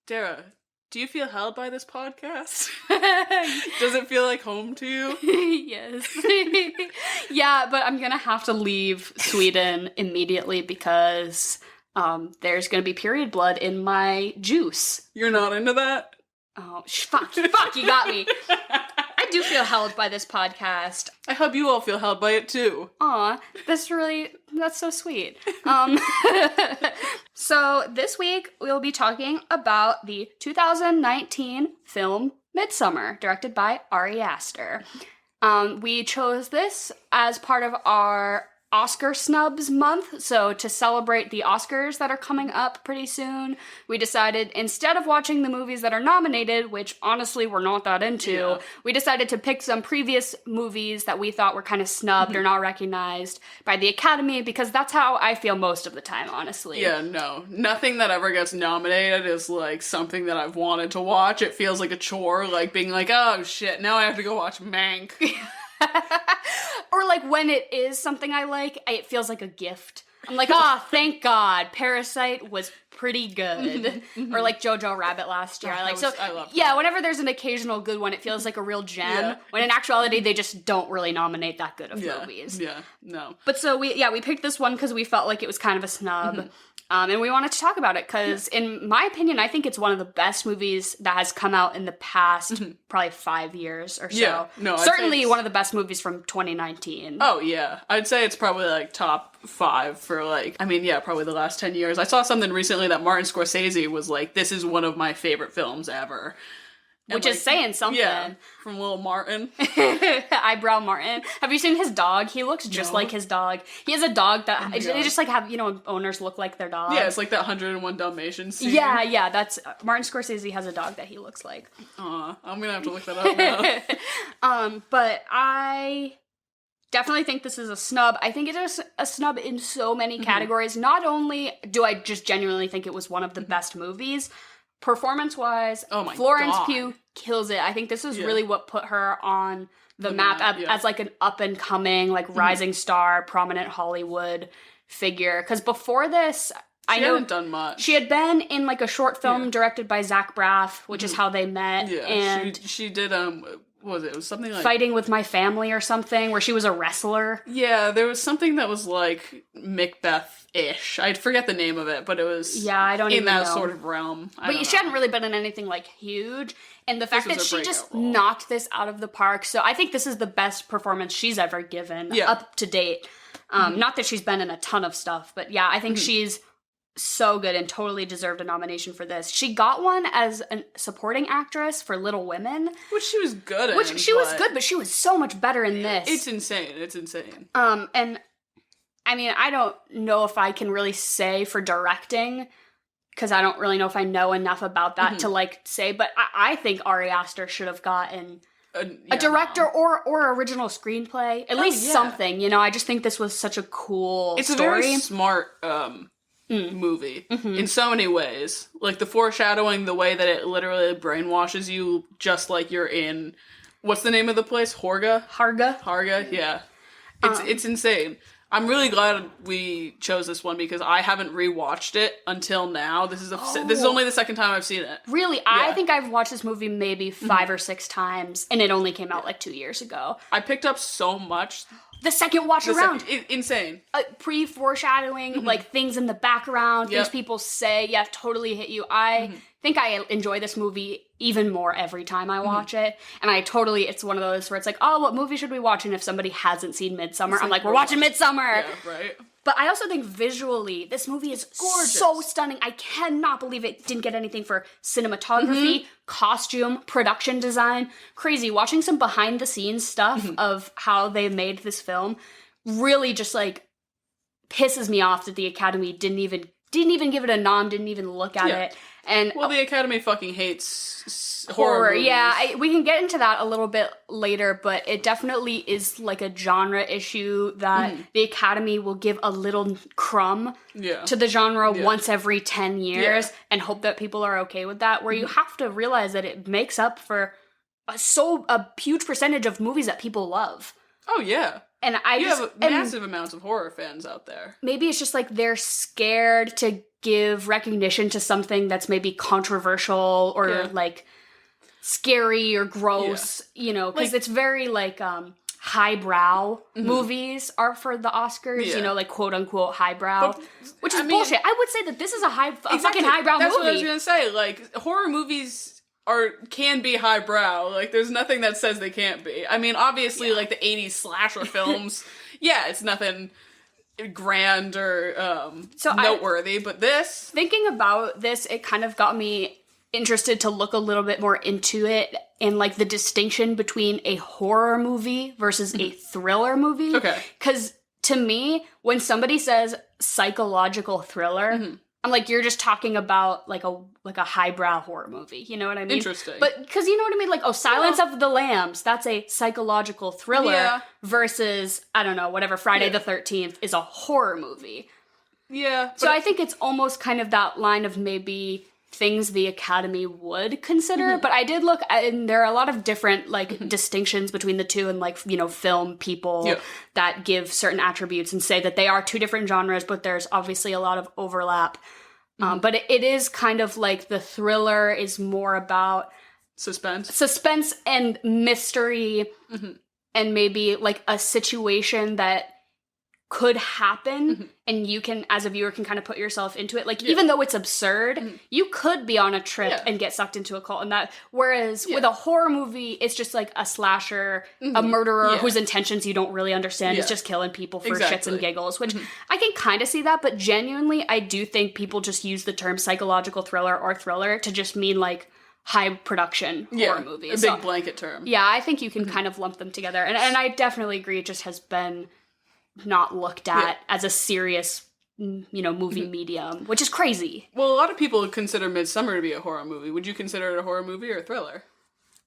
Dara, do you feel held by this podcast? Does it feel like home to you? Yes. Yeah, but I'm gonna have to leave Sweden immediately because there's gonna be period blood in my juice. You're not into that? Oh, fuck, you got me. I do feel held by this podcast. I hope you all feel held by it too. Aw, that's so sweet. So this week we'll be talking about the 2019 film Midsommar, directed by Ari Aster. We chose this as part of our Oscar Snubs month, so to celebrate the Oscars that are coming up pretty soon, we decided instead of watching the movies that are nominated, which honestly we're not that into, we decided to pick some previous movies that we thought were kind of snubbed or not recognized by the Academy, because that's how I feel most of the time, honestly. Yeah, no. Nothing that ever gets nominated is, like, something that I've wanted to watch. It feels like a chore, like being like, oh shit, now I have to go watch Mank. Or like when it is something I like, it feels like a gift. I'm like, thank God, Parasite was pretty good. Or like Jojo Rabbit last year. I love that. Whenever there's an occasional good one, it feels like a real gem. Yeah. When in actuality, they just don't really nominate that good of movies. Yeah, no. But so we picked this one because we felt like it was kind of a snub. And we wanted to talk about it because, in my opinion, I think it's one of the best movies that has come out in the past probably 5 years or so. Yeah, no, certainly one of the best movies from 2019. Oh, yeah. I'd say it's probably, like, top 5 for, like, probably the last 10 years. I saw something recently that Martin Scorsese was like, this is one of my favorite films ever. Which is saying something. Yeah, from Little Martin. Eyebrow Martin. Have you seen his dog? He looks just like his dog. He has a dog that, they just like have, owners look like their dog. Yeah, it's like that 101 Dalmatians scene. Yeah, that's, Martin Scorsese has a dog that he looks like. Aw, I'm gonna have to look that up now. But I definitely think this is a snub. I think it is a snub in so many categories. Not only do I just genuinely think it was one of the best movies, performance-wise, Florence Pugh kills it. I think this is really what put her on the map as like an up-and-coming, like rising star, prominent Hollywood figure. Because before this, she hadn't done much. She had been in like a short film directed by Zach Braff, which is how they met. Yeah, and she did what was it? It was something like Fighting with My Family or something, where she was a wrestler. Yeah, there was something that was like Macbeth-ish. I forget the name of it, but it was I don't even know. In that sort of realm. But she hadn't really been in anything like huge. And the fact that she just knocked this out of the park. So I think this is the best performance she's ever given up to date. Not that she's been in a ton of stuff, but yeah, I think she's so good and totally deserved a nomination for this. She got one as a supporting actress for Little Women. Which she was good in. Which she was good, but she was so much better in this. It's insane. And I mean, I don't know if I can really say for directing, because I don't really know if I know enough about that to like say, but I think Ari Aster should have gotten a director or original screenplay. At least something, I just think this was such a cool story. It's a very smart movie in so many ways. Like the foreshadowing, the way that it literally brainwashes you, just like you're in, what's the name of the place? Harga, yeah. It's insane. I'm really glad we chose this one because I haven't rewatched it until now. This is only the second time I've seen it. Really? Yeah. I think I've watched this movie maybe 5 or 6 times, and it only came out like 2 years ago. I picked up so much. The second watch around. Insane. Pre-foreshadowing, like things in the background, things people say, totally hit you. I think I enjoy this movie even more every time I watch it. And it's one of those where it's like, oh, what movie should we watch? And if somebody hasn't seen Midsommar, I'm like, we're watching Midsommar. Yeah, right. But I also think visually, this movie is gorgeous. So stunning. I cannot believe it didn't get anything for cinematography, costume, production design. Crazy. Watching some behind the scenes stuff of how they made this film really just like pisses me off that the Academy didn't even give it a nom, didn't even look at it. And the Academy fucking hates horror movies. Yeah, we can get into that a little bit later, but it definitely is like a genre issue that the Academy will give a little crumb to the genre once every 10 years and hope that people are okay with that, where you have to realize that it makes up for a huge percentage of movies that people love. Oh, yeah. And you have massive amounts of horror fans out there. Maybe it's just like they're scared to give recognition to something that's maybe controversial or like scary or gross, you know, because it's very like highbrow movies are for the Oscars, you know, like quote unquote highbrow, which is bullshit. I would say that this is a fucking highbrow movie. That's what I was gonna say. Like, horror movies can be highbrow. Like, there's nothing that says they can't be. I mean, obviously, like the 80s slasher films, it's nothing grand or noteworthy, but this... Thinking about this, it kind of got me interested to look a little bit more into it and, like, the distinction between a horror movie versus a thriller movie. Okay. Because, to me, when somebody says psychological thriller... I'm like, you're just talking about like a highbrow horror movie. You know what I mean? Interesting. But because you know what I mean? Like, Silence of the Lambs, that's a psychological thriller versus, I don't know, whatever, Friday the 13th is a horror movie. Yeah. So I think it's almost kind of that line of maybe things the Academy would consider. But I did look, and there are a lot of different, like, distinctions between the two and, like, you know, film people that give certain attributes and say that they are two different genres, but there's obviously a lot of overlap. But it is kind of like the thriller is more about... Suspense and mystery and maybe, like, a situation that could happen and you can, as a viewer, can kind of put yourself into it. Like, even though it's absurd, you could be on a trip and get sucked into a cult and that. Whereas with a horror movie, it's just like a slasher, a murderer whose intentions you don't really understand. Is just killing people for shits and giggles, which I can kind of see that. But genuinely, I do think people just use the term psychological thriller or thriller to just mean like high production horror movies. A big blanket term. Yeah, I think you can kind of lump them together. And I definitely agree. It just has been not looked at as a serious, you know, movie medium, which is crazy. Well, a lot of people consider Midsommar to be a horror movie. Would you consider it a horror movie or a thriller?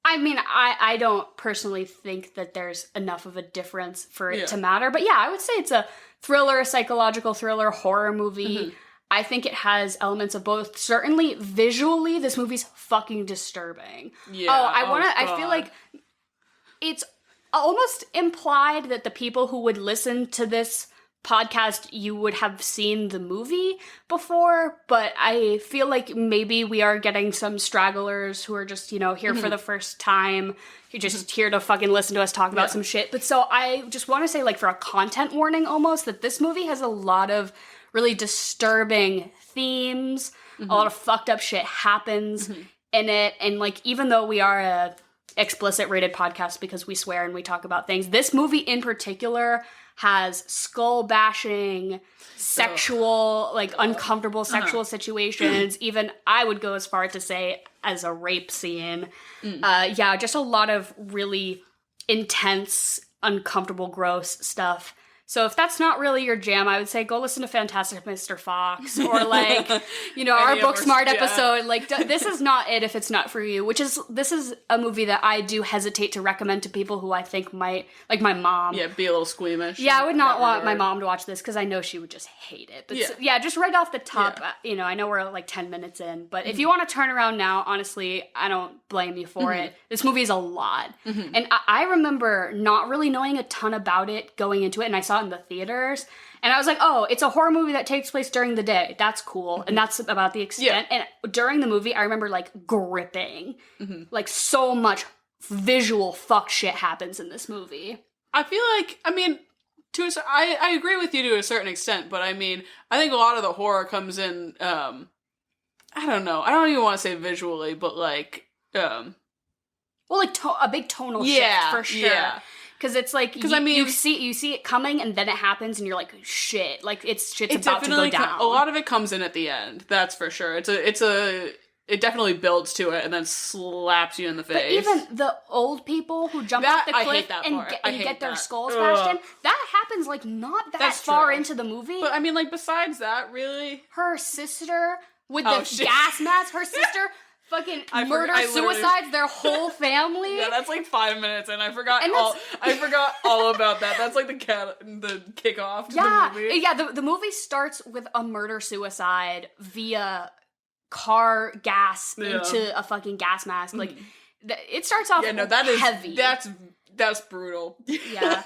I mean, I don't personally think that there's enough of a difference for it to matter. But yeah, I would say it's a thriller, a psychological thriller, horror movie. I think it has elements of both. Certainly, visually, this movie's fucking disturbing. Yeah. I feel like it's almost implied that the people who would listen to this podcast, you would have seen the movie before, but I feel like maybe we are getting some stragglers who are just, you know, here for the first time. You're just here to fucking listen to us talk about some shit. But so I just want to say, like, for a content warning almost, that this movie has a lot of really disturbing themes. A lot of fucked up shit happens in it. And, like, even though we are a explicit rated podcast because we swear and we talk about things, this movie in particular has skull bashing, sexual, like uncomfortable sexual situations. Even I would go as far to say as a rape scene. Just a lot of really intense, uncomfortable, gross stuff. So if that's not really your jam, I would say go listen to Fantastic Mr. Fox or, like, you know, our Booksmart episode. Like, this is not it if it's not for you, this is a movie that I do hesitate to recommend to people who I think might, like my mom. Yeah, be a little squeamish. Yeah, I would not want my mom to watch this because I know she would just hate it. But just right off the top, you know, I know we're like 10 minutes in, but if you want to turn around now, honestly, I don't blame you for it. This movie is a lot. And I remember not really knowing a ton about it going into it, and I saw it in the theaters, and I was like, oh, it's a horror movie that takes place during the day. That's cool. And that's about the extent. And during the movie, I remember, like, gripping. Like, so much visual fuck shit happens in this movie. I feel like, I mean, I agree with you to a certain extent, but I mean, I think a lot of the horror comes in, I don't know, I don't even want to say visually, but, like, well, like, a big tonal shift, for sure. Yeah. Because it's like, I mean, you see it coming, and then it happens, and you're like, shit, like, shit's about to go down. A lot of it comes in at the end, that's for sure. It definitely builds to it, and then slaps you in the face. But even the old people who jump off the cliff and get their skulls bashed in, that happens, like, not that far into the movie. But, I mean, like, besides that, really? Her sister with the gas mask, her sister... fucking suicides their whole family. Yeah, that's like 5 minutes, and I forgot all about that. That's like the kickoff to the movie. Yeah, the movie starts with a murder-suicide via car gas into a fucking gas mask. Like, it starts off heavy. That's brutal. Yeah.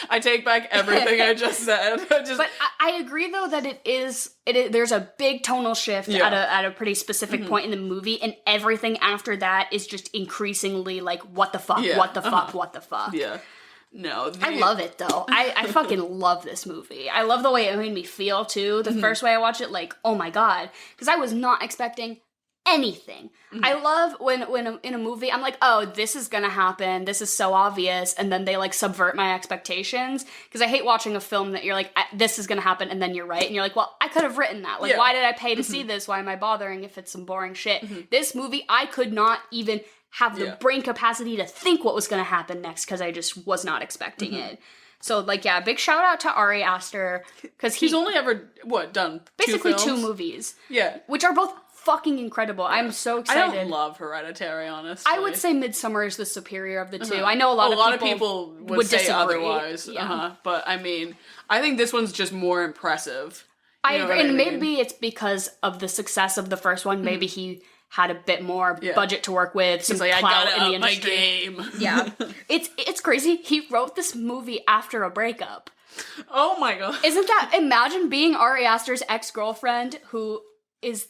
I take back everything I just said. But I agree, though, that it is there's a big tonal shift at a pretty specific point in the movie, and everything after that is just increasingly like, what the fuck, what the fuck, what the fuck. Yeah. No. I love it, though. I fucking love this movie. I love the way it made me feel, too. The first way I watched it, like, oh my god. Because I was not expecting anything. I love when in a movie I'm like, oh, this is gonna happen, this is so obvious, and then they like subvert my expectations, because I hate watching a film that you're like, this is gonna happen, and then you're right, and you're like, well, I could have written that, like, why did I pay to see this, why am I bothering if it's some boring shit? This movie, I could not even have the brain capacity to think what was gonna happen next, because I just was not expecting it. So, like, yeah, big shout out to Ari Aster, because he's only ever, done basically 2 movies. Yeah. Which are both fucking incredible. I'm so excited. I don't love Hereditary, honestly. I would say Midsommar is the superior of the two. I know a lot of people would say disagree. Otherwise. But I mean, I think this one's just more impressive. I agree, and maybe it's because of the success of the first one. Maybe he had a bit more budget to work with, some like, clout I gotta in the up my industry. game. Yeah, it's crazy. He wrote this movie after a breakup. Oh my god! Isn't that? Imagine being Ari Aster's ex-girlfriend who is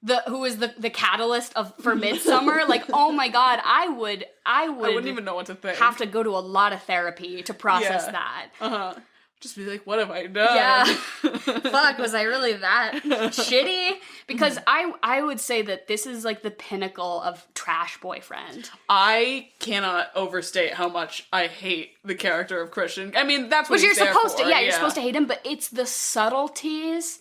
the catalyst for Midsommar. Like, oh my god, I wouldn't even know what to think. Have to go to a lot of therapy to process that. Just be like, what have I done? Yeah. Fuck, was I really that shitty? Because I would say that this is like the pinnacle of trash boyfriend. I cannot overstate how much I hate the character of Christian. I mean, that's what you're supposed to. Yeah, you're supposed to hate him, but it's the subtleties.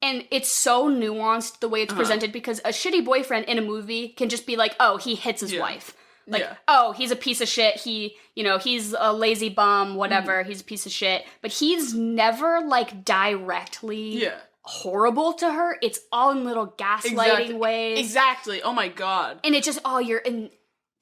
And it's so nuanced the way it's presented, because a shitty boyfriend in a movie can just be like, oh, he hits his wife. Like, oh, he's a piece of shit. He's a lazy bum, whatever. He's a piece of shit. But he's never, like, directly horrible to her. It's all in little gaslighting ways. Exactly. Oh my god. And it just, you're in...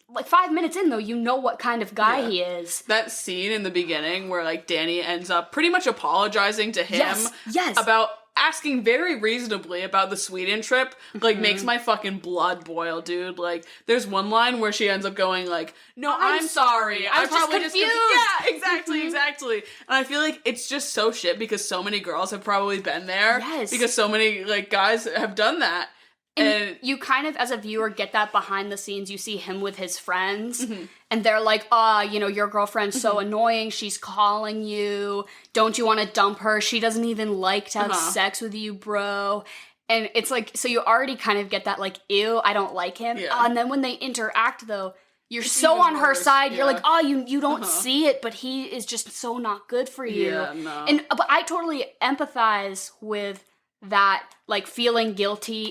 Like, 5 minutes in, though, you know what kind of guy he is. That scene in the beginning where, like, Danny ends up pretty much apologizing to him yes. about asking very reasonably about the Sweden trip, like, makes my fucking blood boil, dude. Like, there's one line where she ends up going, like, no, I'm sorry. I was probably just confused. Yeah, exactly. And I feel like it's just so shit, because so many girls have probably been there. Yes. Because so many, like, guys have done that. And you kind of, as a viewer, get that behind the scenes. You see him with his friends, and they're like, your girlfriend's so annoying, she's calling you, don't you want to dump her? She doesn't even like to have sex with you, bro. And it's like, so you already kind of get that, like, ew, I don't like him. Yeah. And then when they interact, though, you're so on her side. You're like, you don't see it, but he is just so not good for you. Yeah, no. But I totally empathize with that, like, feeling guilty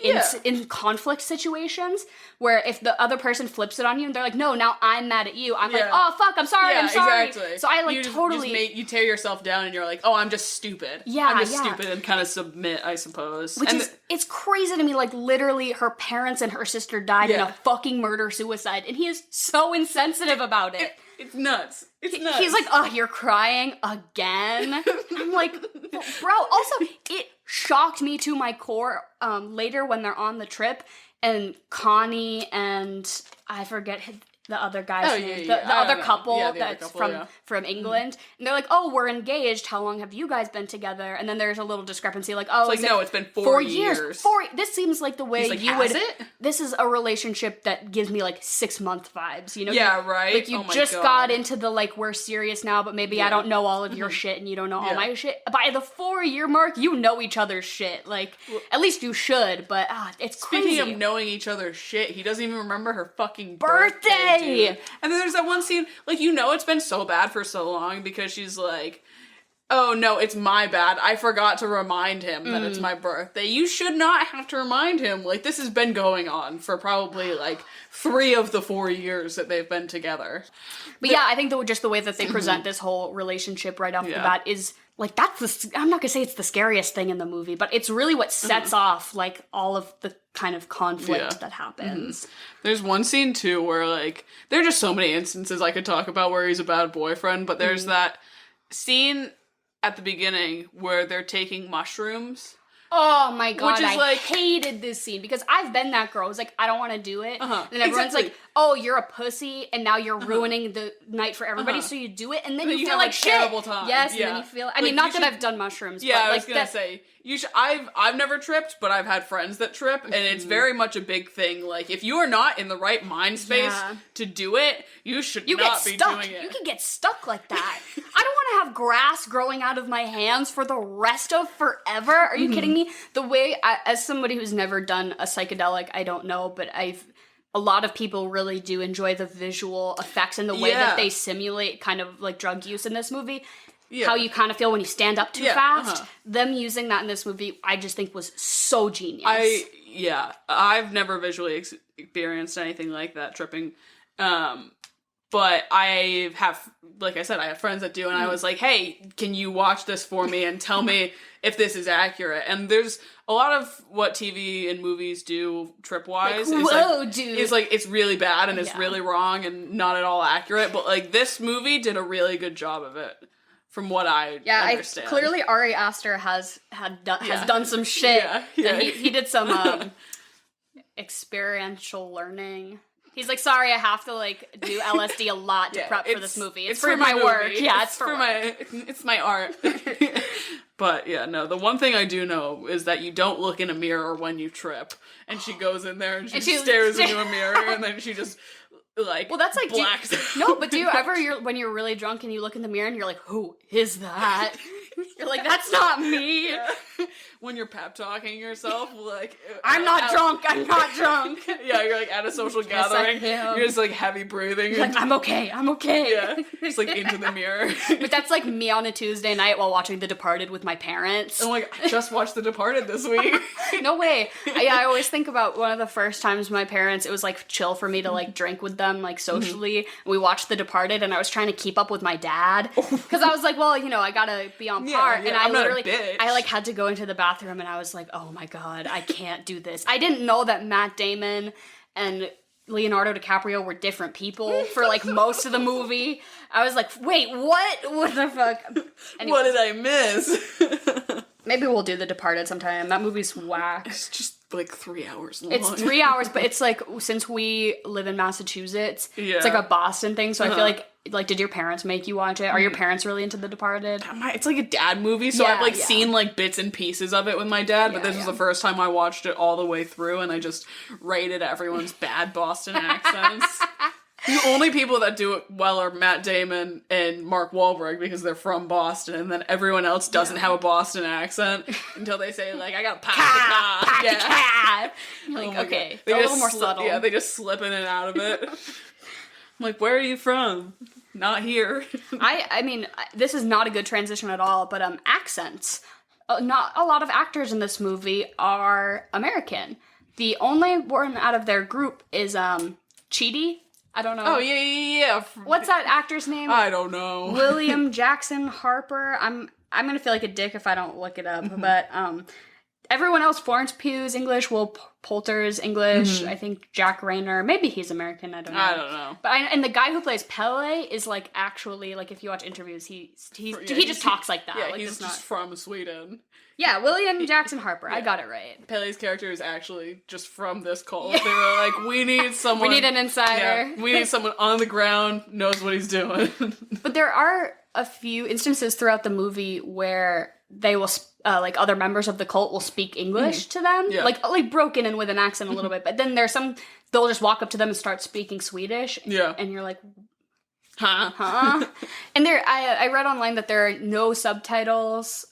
in conflict situations, where if the other person flips it on you and they're like, no, now I'm mad at you, I'm like, oh fuck, I'm sorry. Exactly. So I, like, you tear yourself down and you're like, oh, I'm just stupid. I'm just stupid, and kind of submit, I suppose. It's crazy to me, like, literally her parents and her sister died in a fucking murder-suicide, and he is so insensitive about it. It's nuts. He's like, oh, you're crying again? I'm like, bro, also, it shocked me to my core later when they're on the trip, and Connie and I forget the other guy's name, the other couple that's from England, and they're like, oh, we're engaged, how long have you guys been together? And then there's a little discrepancy, like, oh, it's like, no, it's been 4 years. This seems like the way like, you would it? This is a relationship that gives me, like, 6-month vibes, you know? Yeah, right. Like, you just got into the, like, we're serious now, but maybe I don't know all of your shit and you don't know all my shit. By the 4-year mark, you know each other's shit. Like, at least you should, but it's crazy. Speaking of knowing each other's shit, he doesn't even remember her fucking birthday. Dude. And then there's that one scene, like, it's been so bad for so long, because she's like, oh no, it's my bad, I forgot to remind him that it's my birthday. You should not have to remind him. Like, this has been going on for probably, like, 3 of the 4 years that they've been together. But I think just the way that they present this whole relationship right off the bat is, like, I'm not gonna say it's the scariest thing in the movie, but it's really what sets off, like, all of the kind of conflict that happens. There's one scene, too, where, like, there are just so many instances I could talk about where he's a bad boyfriend, but there's that scene at the beginning where they're taking mushrooms Oh my god, Which is I like- hated this scene because I've been that girl who's like, I don't want to do it. Uh-huh. And everyone's Exactly. like, oh, you're a pussy and now you're ruining the night for everybody, so you do it and then But you you feel have like a shit. terrible time. Yes, Yeah. and then you feel, I Like, mean, not you that should- I've done mushrooms, Yeah, but I like was gonna that, say you should. I've never tripped, but I've had friends that trip, and it's very much a big thing. Like if you are not in the right mind space Yeah. to do it, you should you not get be stuck. doing it. You can get stuck like that. I don't want to have grass growing out of my hands for the rest of forever. Are you kidding me? The way, as somebody who's never done a psychedelic, I don't know, but a lot of people really do enjoy the visual effects and the way that they simulate kind of like drug use in this movie. Yeah. How you kind of feel when you stand up too Yeah, fast. Them using that in this movie, I just think was so genius. I've never visually experienced anything like that tripping. But I have, like I said, I have friends that do, and I was like, hey, can you watch this for me and tell me if this is accurate? And there's a lot of what TV and movies do trip-wise. Like, whoa, dude. It's like, it's really bad and it's Yeah. really wrong and not at all accurate, but like this movie did a really good job of it, from what I understand. Clearly Ari Aster has done some shit. Yeah. He did some experiential learning. He's like, sorry, I have to like do LSD a lot to prep for this movie. It's for my work. movie. Yeah, it's for work. It's my art. But yeah, no, the one thing I do know is that you don't look in a mirror when you trip. And she goes in there and she stares into a mirror and then she just like, Well, that's like blacks. no, but do you ever when you're really drunk and you look in the mirror and you're like, who is that? You're like, that's not me. Yeah. When you're pep talking yourself, like I'm not drunk. I'm not drunk. Yeah, you're like at a social gathering. am. You're just like heavy breathing. Like, I'm okay. I'm okay. Yeah, just like into the mirror. But that's like me on a Tuesday night while watching The Departed with my parents. I'm like, I just watched The Departed this week. No way. I always think about one of the first times my parents, it was like chill for me to like drink with them, like socially. We watched The Departed and I was trying to keep up with my dad. Because I was like, well, you know, I gotta be on par. Yeah, and I I'm not a literally, bitch. I like had to go into the bathroom and I was like, oh my God, I can't do this. I didn't know that Matt Damon and Leonardo DiCaprio were different people for like most of the movie. I was like, wait, what? What the fuck? Anyways, What did I miss? maybe we'll do The Departed sometime. That movie's whack. It's just like 3 hours long. It's 3 hours, but it's like, since we live in Massachusetts, it's like Yeah. a Boston thing, so I feel like, did your parents make you watch it? Are your parents really into The Departed? It's like a dad movie, so Yeah, I've like yeah. seen like bits and pieces of it with my dad, but Yeah, this was the first time I watched it all the way through, and I just rated everyone's bad Boston accents. The only people that do it well are Matt Damon and Mark Wahlberg because they're from Boston, and then everyone else doesn't have a Boston accent until they say like, I got pop the Yeah. Oh Like, my okay, God. a little more subtle. Yeah, they just slip in and out of it. I'm like, where are you from? Not here. I mean, this is not a good transition at all, but accents. Not a lot of actors in this movie are American. The only one out of their group is Chidi. I don't know. Oh, yeah. What's that actor's name? I don't know. William Jackson Harper. I'm gonna feel like a dick if I don't look it up, but everyone else, Florence Pugh's English, Will Poulter's English, I think Jack Rayner, maybe he's American, I don't know. I don't know. But and the guy who plays Pele is like actually, like if you watch interviews, he just talks like that. Yeah, like, he's just from Sweden. Yeah, William Jackson Harper. I got it right. Pele's character is actually just from this cult. They were like, we need someone. We need an insider. Yeah, we need someone on the ground, knows what he's doing. But there are a few instances throughout the movie where they will, like other members of the cult will speak English to them, Yeah. like broken and with an accent a little bit. But then there's some, they'll just walk up to them and start speaking Swedish. Yeah. And you're like, Huh? huh? And I read online that there are no subtitles.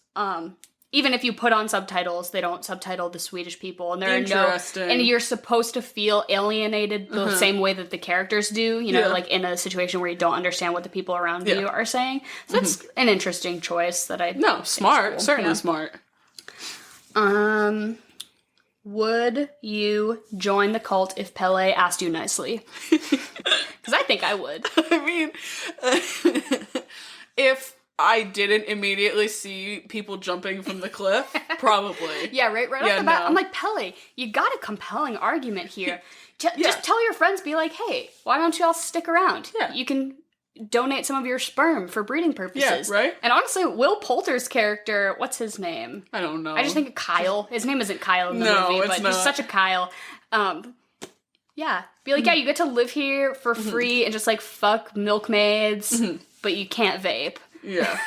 Even if you put on subtitles, they don't subtitle the Swedish people, and there are Interesting. and you're supposed to feel alienated the same way that the characters do, you know, Yeah. like in a situation where you don't understand what the people around you are saying. So that's an interesting choice that I No, think is smart. cool. Certainly Yeah. smart. Would you join the cult if Pele asked you nicely? Because I think I would. I mean, if I didn't immediately see people jumping from the cliff, probably. Yeah, right Yeah, off the bat. no. I'm like, Pele, you got a compelling argument here. Just tell your friends, be like, hey, why don't you all stick around? Yeah. You can donate some of your sperm for breeding purposes. Yeah, right? And honestly, Will Poulter's character, what's his name? I don't know. I just think of Kyle. His name isn't Kyle in the movie, but he's such a Kyle. Yeah. Be like, yeah, you get to live here for free and just, like, fuck milkmaids, but you can't vape. Yeah.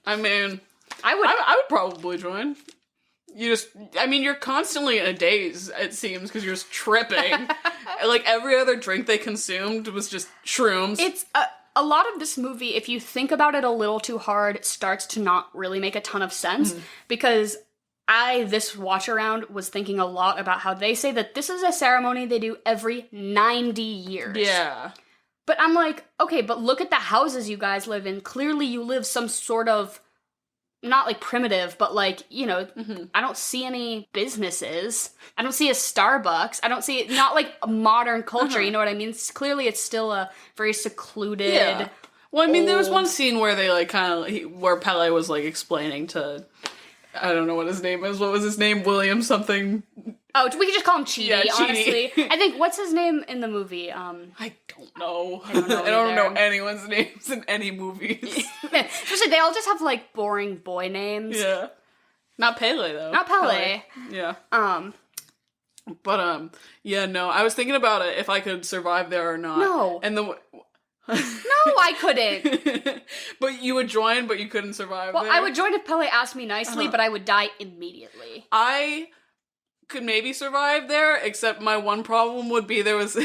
I mean, I would probably join. You're constantly in a daze, it seems, because you're just tripping. Like, every other drink they consumed was just shrooms. It's, a lot of this movie, if you think about it a little too hard, starts to not really make a ton of sense, because this watch around was thinking a lot about how they say that this is a ceremony they do every 90 years. Yeah. But I'm like, okay, but look at the houses you guys live in. Clearly you live some sort of, not like primitive, but like, you know, I don't see any businesses. I don't see a Starbucks. I don't see, not like a modern culture, you know what I mean? Clearly it's still a very secluded. Yeah. Well, I mean, there was one scene where they like where Pele was like explaining to, I don't know what his name is. What was his name? William something. Oh, we could just call him Chidi, yeah, Chidi. Honestly. I think, what's his name in the movie? I don't know. I don't know I don't know anyone's names in any movies. Especially, they all just have, like, boring boy names. Yeah. Not Pele, though. Not Pele. Yeah. But, yeah, no, I was thinking about it, if I could survive there or not. No. And No, I couldn't. But you would join, but you couldn't survive Well, there? I would join if Pele asked me nicely, but I would die immediately. I could maybe survive there, except my one problem would be there was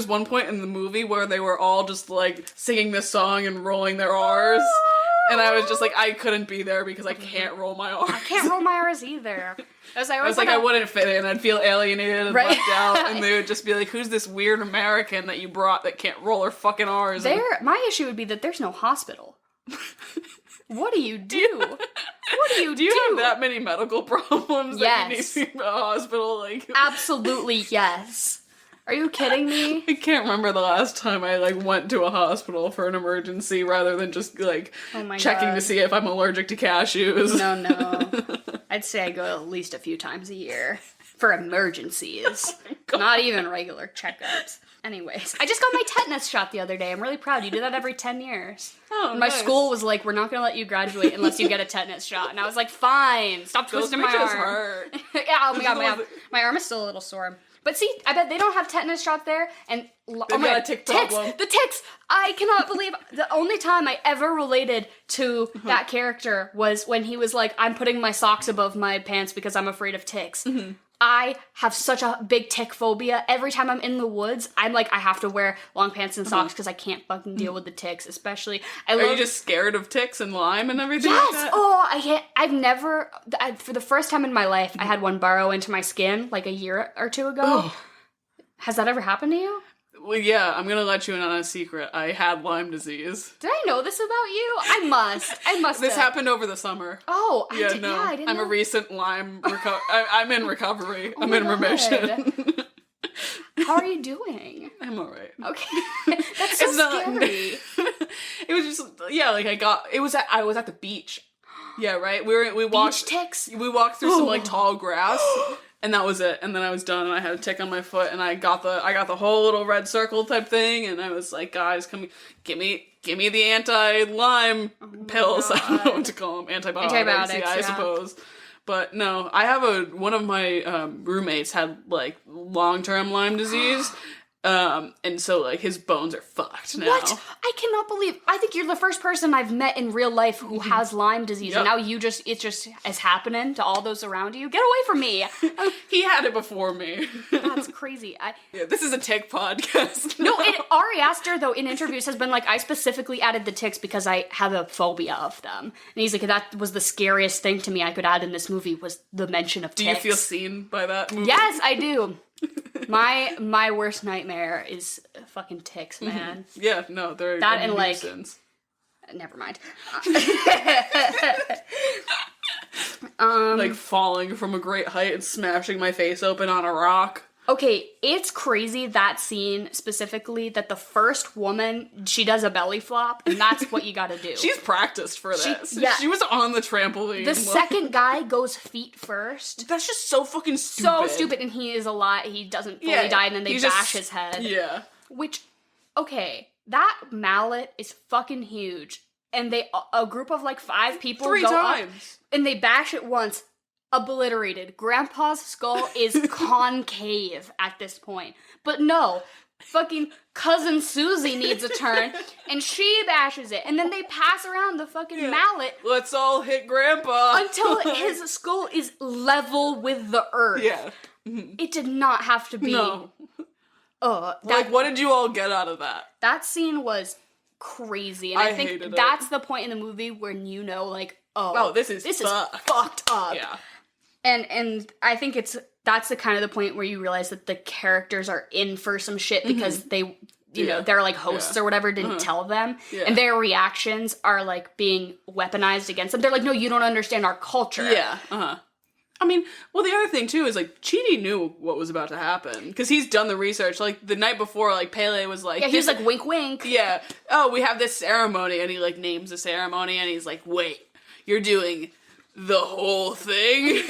one point in the movie where they were all just like singing this song and rolling their R's, and I was just like, I couldn't be there because I can't roll my R's. I can't roll my R's either. I was like, I wouldn't fit in. I'd feel alienated and left out, and they would just be like, who's this weird American that you brought that can't roll her fucking R's? My issue would be that there's no hospital. What do you do? What do you do? Do you have that many medical problems that you need to be in a hospital? Like, absolutely, yes. Are you kidding me? I can't remember the last time I like went to a hospital for an emergency rather than just like checking to see if I'm allergic to cashews. No. I'd say I go at least a few times a year for emergencies. Not even regular checkups. Anyways, I just got my tetanus shot the other day. I'm really proud. You do that every 10 years. Oh, my school was like, we're not going to let you graduate unless you get a tetanus shot. And I was like, fine. Stop twisting my arm. Hurt. Yeah, oh my god, my arm is still a little sore. But see, I bet they don't have tetanus shot there. And they've got a tick problem. The ticks! I cannot believe the only time I ever related to that character was when he was like, I'm putting my socks above my pants because I'm afraid of ticks. I have such a big tick phobia. Every time I'm in the woods, I'm like, I have to wear long pants and socks because I can't fucking deal with the ticks, especially. Are you just scared of ticks and Lyme and everything yes! like that? Oh, I've never, for the first time in my life, I had one burrow into my skin like a year or two ago. Oh. Has that ever happened to you? Well, yeah, I'm gonna let you in on a secret. I had Lyme disease. Did I know this about you? I must. This happened over the summer. Oh, I didn't I'm know. a recent Lyme I'm in recovery. I'm in remission. How are you doing? I'm alright. Okay. That's so scary. It was just, like I was at the beach. Yeah, right? We walked. Beach ticks? We walked through some like tall grass. And that was it. And then I was done, and I had a tick on my foot, and I got the whole little red circle type thing, and I was like, guys, come give me the anti-Lyme pills. God. I don't know what to call them. Antibiotics, yeah, I suppose. But no, I have one of my roommates had like long-term Lyme disease. And so like his bones are fucked now. What? I cannot believe. I think you're the first person I've met in real life who has Lyme disease, and now it just is happening to all those around you. Get away from me. He had it before me. That's crazy. Yeah, this is a tick podcast. No, Ari Aster, though, in interviews has been like, I specifically added the ticks because I have a phobia of them. And he's like, that was the scariest thing to me I could add in this movie was the mention of ticks. Do you feel seen by that movie? Yes, I do. My worst nightmare is fucking ticks, man. Yeah, no, they're that and like nuisance. Never mind. Like falling from a great height and smashing my face open on a rock. Okay, it's crazy, that scene specifically, that the first woman, she does a belly flop, and that's what you gotta do. She's practiced for this. Yeah. She was on the trampoline. The second guy goes feet first. That's just so fucking stupid. So stupid, and he is a lot. He doesn't fully die, and then they bash his head. Yeah. Which, okay, that mallet is fucking huge. And a group of like 5 people 3 go times. up and they bash it once. Obliterated. Grandpa's skull is concave at this point. But no, fucking cousin Susie needs a turn, and she bashes it. And then they pass around the fucking mallet. Let's all hit Grandpa. Until his skull is level with the earth. Yeah. It did not have to be. No. What did you all get out of that? That scene was crazy. And I think hated that's the point in the movie when you know, like, this is fucked up. Yeah. And I think that's the kind of the point where you realize that the characters are in for some shit because they, you know, they're like hosts or whatever didn't tell them. Yeah. And their reactions are like being weaponized against them. They're like, no, you don't understand our culture. Yeah. I mean, well, the other thing, too, is, like, Chidi knew what was about to happen. Because he's done the research. Like, the night before, like, Pele was like... Yeah, he was like, wink, wink. Yeah. Oh, we have this ceremony. And he, like, names the ceremony. And he's like, wait, you're doing the whole thing?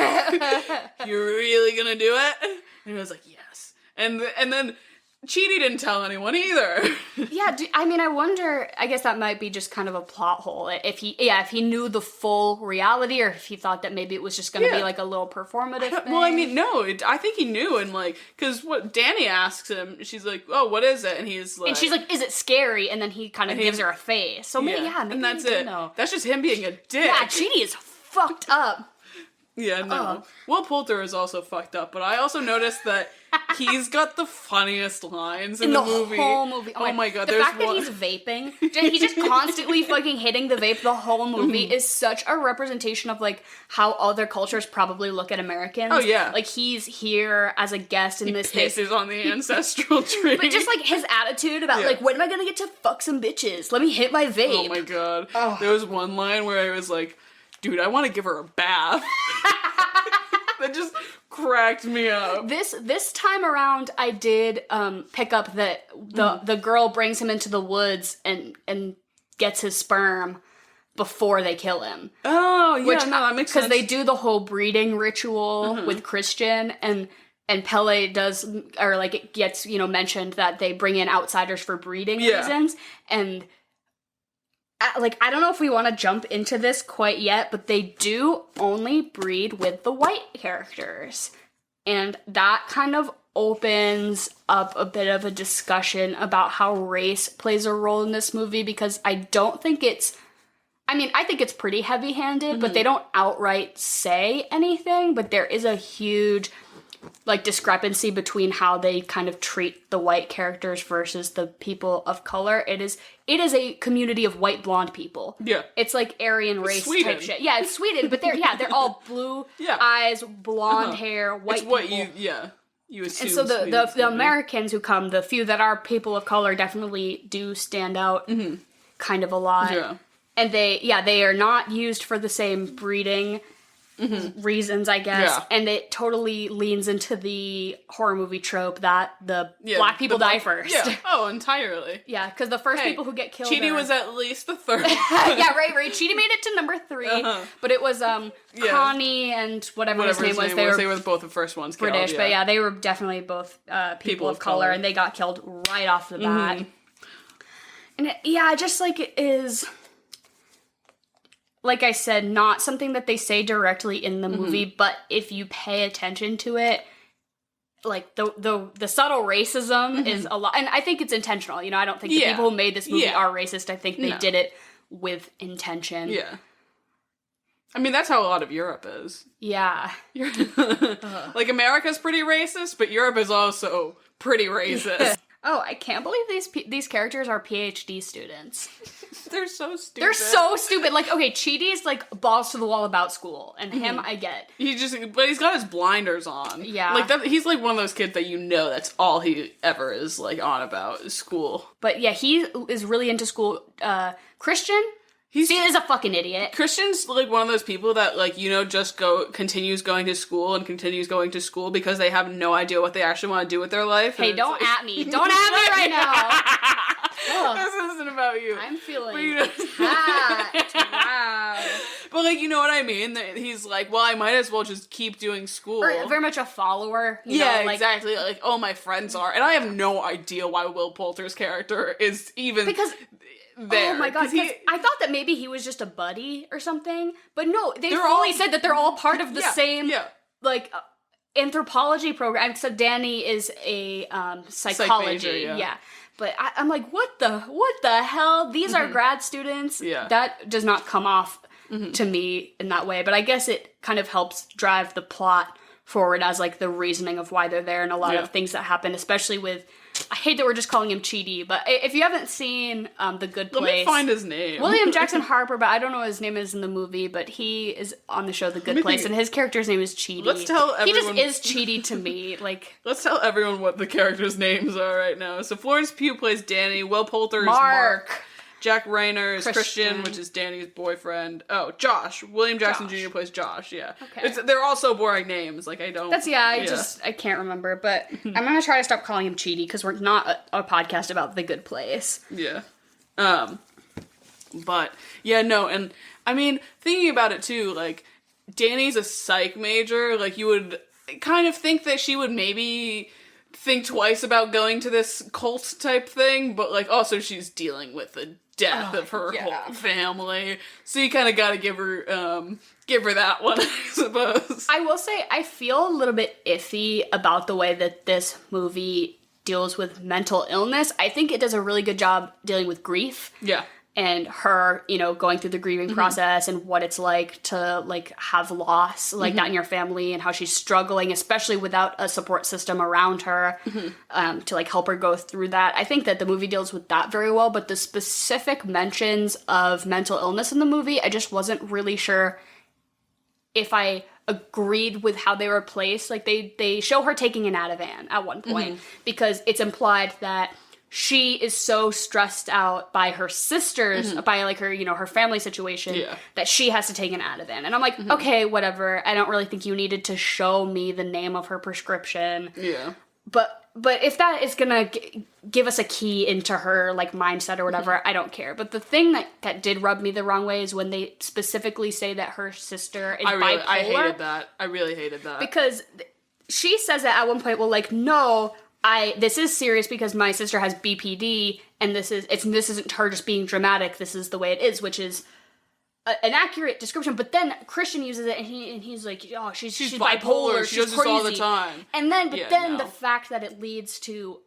You're really gonna do it? And he was like, yes. And then... Chidi didn't tell anyone either. Yeah, I mean, I wonder, I guess that might be just kind of a plot hole. If he knew the full reality, or if he thought that maybe it was just going to be like a little performative thing. Well, I mean, no, I think he knew, and like, because what Danny asks him, she's like, oh, what is it? And he's like... And she's like, is it scary? And then he kind of gives her a face. So maybe, maybe and that's it. Know. That's just him being a dick. Yeah, Chidi is fucked up. Yeah, no. Will Poulter is also fucked up, but I also noticed that he's got the funniest lines in the movie. Whole movie. Oh my god, the fact that he's vaping, he's just constantly fucking hitting the vape the whole movie is such a representation of like how other cultures probably look at Americans. Oh yeah. Like he's here as a guest in this. He pisses on the ancestral tree. But just like his attitude about like, when am I gonna get to fuck some bitches? Let me hit my vape. Oh my god. Oh. There was one line where I was like, dude, I want to give her a bath. That just cracked me up. This time around, I did pick up that the girl brings him into the woods and gets his sperm before they kill him. Oh, yeah, that makes sense. Because they do the whole breeding ritual with Christian, and Pele does, or like it gets, mentioned that they bring in outsiders for breeding reasons, and... I don't know if we want to jump into this quite yet, but they do only breed with the white characters. And that kind of opens up a bit of a discussion about how race plays a role in this movie, because I don't think it's... I think it's pretty heavy-handed, but they don't outright say anything, but there is a huge... discrepancy between how they kind of treat the white characters versus the people of color. It is a community of white blonde people. Yeah. It's like Aryan race Sweden. type shit. Yeah, it's Sweden, but they're all blue eyes, blonde hair, white it's what people. You assume. And so the Americans who come, the few that are people of color, definitely do stand out kind of a lot. Yeah. And they are not used for the same breeding reasons, I guess, and it totally leans into the horror movie trope that the black people die first. Yeah, oh, entirely. Yeah, because the first people who get killed Chidi was at least the third. Yeah, right. Chidi made it to number 3, but it was Connie and whatever his name was. They were both the first ones British, killed, but they were definitely both people of color, and they got killed right off the bat. And it is... Like I said, not something that they say directly in the movie, but if you pay attention to it, like the subtle racism is a lot, and I think it's intentional. I don't think the people who made this movie are racist. I think they did it with intention. Yeah. That's how a lot of Europe is. Yeah. Like America's pretty racist, but Europe is also pretty racist. Oh, I can't believe these characters are PhD students. They're so stupid. They're so stupid. Like, okay, Chidi's like balls to the wall about school, and him I get. But he's got his blinders on. Yeah. Like he's like one of those kids that that's all he ever is like on about is school. But yeah, he is really into school. Christian? He is a fucking idiot. Christian's like one of those people that just continues going to school because they have no idea what they actually want to do with their life. Hey, don't at me. Don't at me right now. This isn't about you. I'm feeling attacked. Wow. But, like, you know what I mean? He's like, well, I might as well just keep doing school. Or very much a follower. Yeah, exactly. Like, oh, my friends are. And I have no idea why Will Poulter's character is even because there. Oh my god, I thought that maybe he was just a buddy or something. But no, they fully said that they're all part of the same, like, anthropology program. So Danny is a psychology. Yeah. But I'm like, what the hell? These are grad students. Yeah. That does not come off to me in that way. But I guess it kind of helps drive the plot forward as, like, the reasoning of why they're there and a lot of things that happen, especially with, I hate that we're just calling him Chidi, but if you haven't seen The Good Place... Let me find his name. William Jackson Harper, but I don't know what his name is in the movie, but he is on the show The Good Place, and his character's name is Chidi. Let's tell everyone... He just is Chidi to me, like... Let's tell everyone what the characters' names are right now. So Florence Pugh plays Danny, Will Poulter is Mark. Jack Rayner is Christian, which is Danny's boyfriend. Oh, Josh. William Jackson Jr. plays Josh, yeah. Okay. They're all so boring names, like, I don't... I can't remember, but I'm gonna try to stop calling him Chidi, because we're not a podcast about The Good Place. Yeah. But, yeah, no, and, I mean, thinking about it, too, like, Danny's a psych major, like, you would kind of think that she would maybe... think twice about going to this cult type thing, but, like, also she's dealing with the death of her whole family, so you kind of gotta give her that one, I suppose. I will say, I feel a little bit iffy about the way that this movie deals with mental illness. I think it does a really good job dealing with grief. Yeah. And her, you know, going through the grieving process and what it's like to, like, have loss like that in your family and how she's struggling, especially without a support system around her to, like, help her go through that. I think that the movie deals with that very well, but the specific mentions of mental illness in the movie, I just wasn't really sure if I agreed with how they were placed. Like, they show her taking an Ativan at one point because it's implied that she is so stressed out by her sisters, by, like, her, you know, her family situation, that she has to take an Ativan. And I'm like, okay, whatever. I don't really think you needed to show me the name of her prescription. Yeah. But if that is gonna give us a key into her, like, mindset or whatever, I don't care. But the thing that did rub me the wrong way is when they specifically say that her sister is bipolar. I hated that. I really hated that. Because she says that at one point, well, like, no... this is serious because my sister has BPD, and this isn't her just being dramatic. This is the way it is, which is an accurate description. But then Christian uses it, and he's like, "Oh, she's bipolar. She does this all the time." And then, the fact that it leads to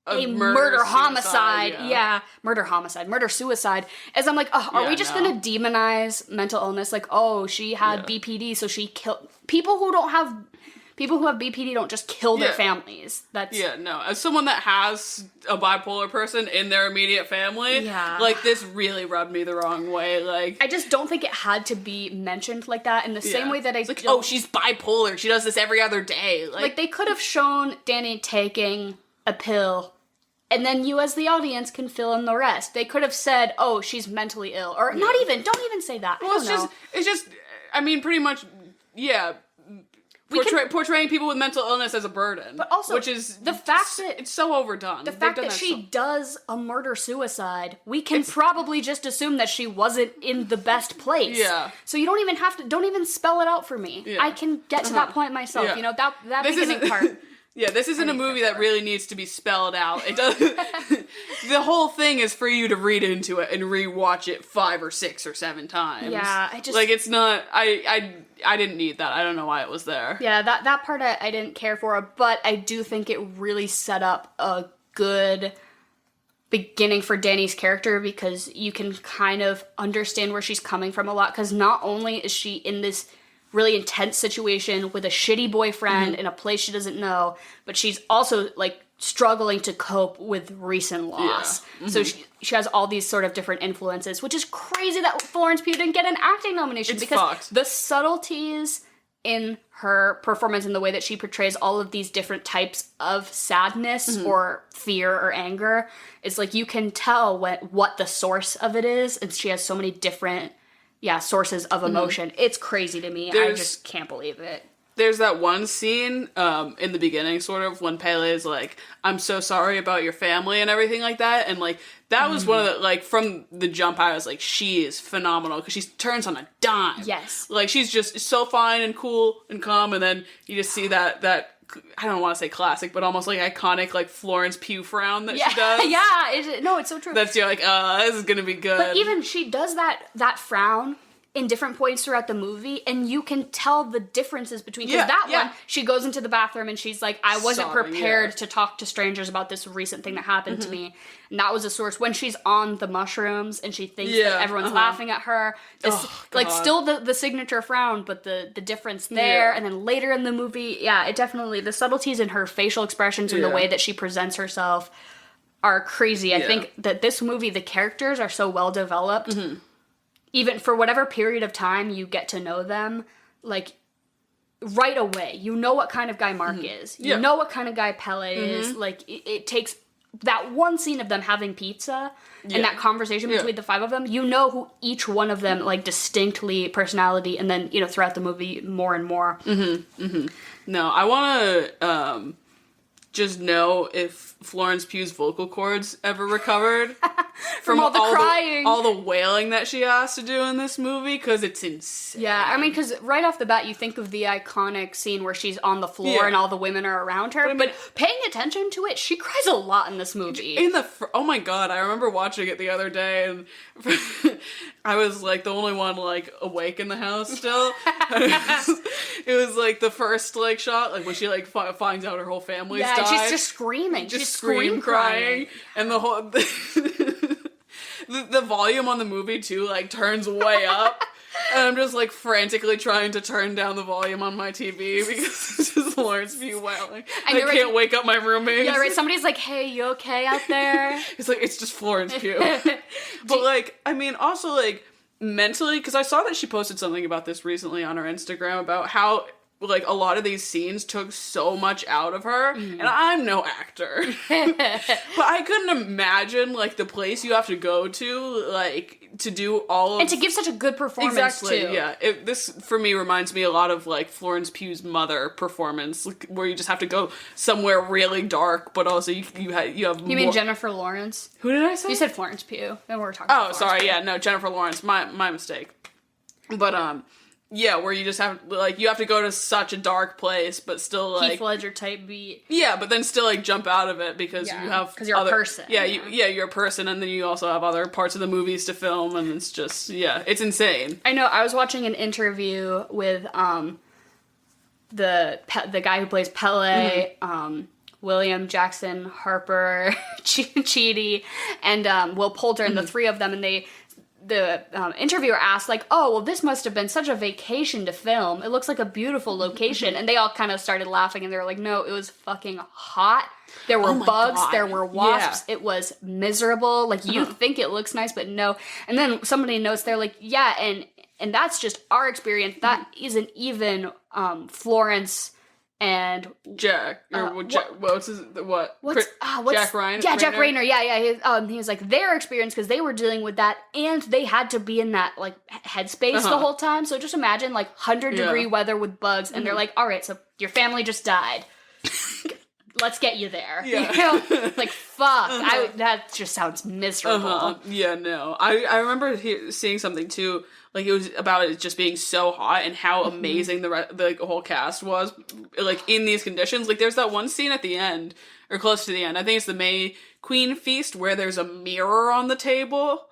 a murder homicide, murder suicide. As I'm like, oh, are we just gonna demonize mental illness? Like, oh, she had BPD, so she killed people who don't have. People who have BPD don't just kill their families. As someone that has a bipolar person in their immediate family, like, this really rubbed me the wrong way. Like, I just don't think it had to be mentioned like that in the same way that oh, she's bipolar. She does this every other day. Like, they could have shown Danny taking a pill, and then you as the audience can fill in the rest. They could have said, oh, she's mentally ill. Or don't even say that. Well, it's just, I mean, pretty much, portraying people with mental illness as a burden, but also which is the fact that it's so overdone. The fact that she does a murder suicide, we can probably just assume that she wasn't in the best place. Yeah. So you don't even spell it out for me. Yeah. I can get to that point myself. Yeah. You know, that beginning part. Yeah, this isn't a movie that really needs to be spelled out. It does. The whole thing is for you to read into it and rewatch it 5 or 6 or 7 times. Yeah, I just like it's not. I didn't need that. I don't know why it was there. Yeah, that part I didn't care for, but I do think it really set up a good beginning for Danny's character because you can kind of understand where she's coming from a lot. Because not only is she in this really intense situation with a shitty boyfriend in a place she doesn't know, but she's also, like, struggling to cope with recent loss. Yeah. So she has all these sort of different influences, which is crazy that Florence Pugh didn't get an acting nomination because the subtleties in her performance and the way that she portrays all of these different types of sadness or fear or anger is, like, you can tell what the source of it is, and she has so many different sources of emotion. It's crazy to me. I just can't believe it. there's that one scene in the beginning, sort of, when Pele is like, I'm so sorry about your family and everything like that. And, like, that was one of the, like, from the jump, I was like, she is phenomenal, because she turns on a dime. Yes. Like, she's just so fine and cool and calm, and then you just see that I don't want to say classic, but almost, like, iconic, like, Florence Pugh frown that she does. Yeah, no, it's so true. That's, you're like, this is gonna be good. But even she does that frown in different points throughout the movie, and you can tell the differences between, because one, she goes into the bathroom and she's like, I wasn't prepared to talk to strangers about this recent thing that happened to me, and that was a source. When she's on the mushrooms and she thinks that everyone's laughing at her, still the signature frown, but the difference there, and then later in the movie, it definitely, the subtleties in her facial expressions and the way that she presents herself are crazy. I think that this movie, the characters are so well developed, even for whatever period of time you get to know them, like, right away, you know what kind of guy Mark is. You know what kind of guy Pele is. Like, it takes that one scene of them having pizza and that conversation between the five of them, you know who each one of them, like, distinctly personality, and then, throughout the movie, more and more. No, I want to just know if Florence Pugh's vocal cords ever recovered from all the crying, all the wailing that she has to do in this movie, because it's insane. Yeah, I mean, because right off the bat, you think of the iconic scene where she's on the floor and all the women are around her, but paying attention to it, she cries a lot in this movie. Oh my god, I remember watching it the other day, and I was, like, the only one, like, awake in the house still. It was, like, the first, like, shot, like, when she, like, finds out her whole family's died. She's just screaming. She's scream crying. And the whole... the volume on the movie, too, like, turns way up. And I'm just, like, frantically trying to turn down the volume on my TV because it's just Lawrence Pugh wailing. I can't wake up my roommates. Yeah, right. Somebody's like, hey, you okay out there? It's like, it's just Florence Pugh. But, like, I mean, also, like, mentally, because I saw that she posted something about this recently on her Instagram about how, like, a lot of these scenes took so much out of her, and I'm no actor. But I couldn't imagine, like, the place you have to go to, like, to do all of... And to give such a good performance, too. Yeah. This, for me, reminds me a lot of, like, Florence Pugh's Mother performance, like, where you just have to go somewhere really dark, but also you have You mean Jennifer Lawrence? Who did I say? You said Florence Pugh. Then we were talking about sorry, Pugh. yeah, no, Jennifer Lawrence, my mistake. But, yeah, where you just have, like, you have to go to such a dark place, but still, like... Heath Ledger type beat. Yeah, but then still, like, jump out of it because you have... Because you're a person. Yeah, you're a person, and then you also have other parts of the movies to film, and it's just, it's insane. I know, I was watching an interview with, the guy who plays Pele, William Jackson Harper, Chidi, and Will Poulter, and the three of them, and the interviewer asked, like, oh, well, this must have been such a vacation to film. It looks like a beautiful location. And they all kind of started laughing, and they were like, no, it was fucking hot. There were bugs. God. There were wasps. Yeah. It was miserable. Like, you think it looks nice, but no. And then somebody notes, they're like, yeah, and that's just our experience. That isn't even Florence and Jack, or what's Jack Ryan? Yeah, Jack Rayner. Yeah. He was like, their experience, because they were dealing with that, and they had to be in that, like, headspace the whole time. So just imagine, like, 100-degree weather with bugs, and they're like, all right, so your family just died. Let's get you there. Yeah. You know? Like, fuck. That just sounds miserable. Yeah, no. I remember seeing something, too. Like, it was about it just being so hot and how amazing the whole cast was, like, in these conditions. Like, there's that one scene at the end, or close to the end, I think it's the May Queen feast, where there's a mirror on the table.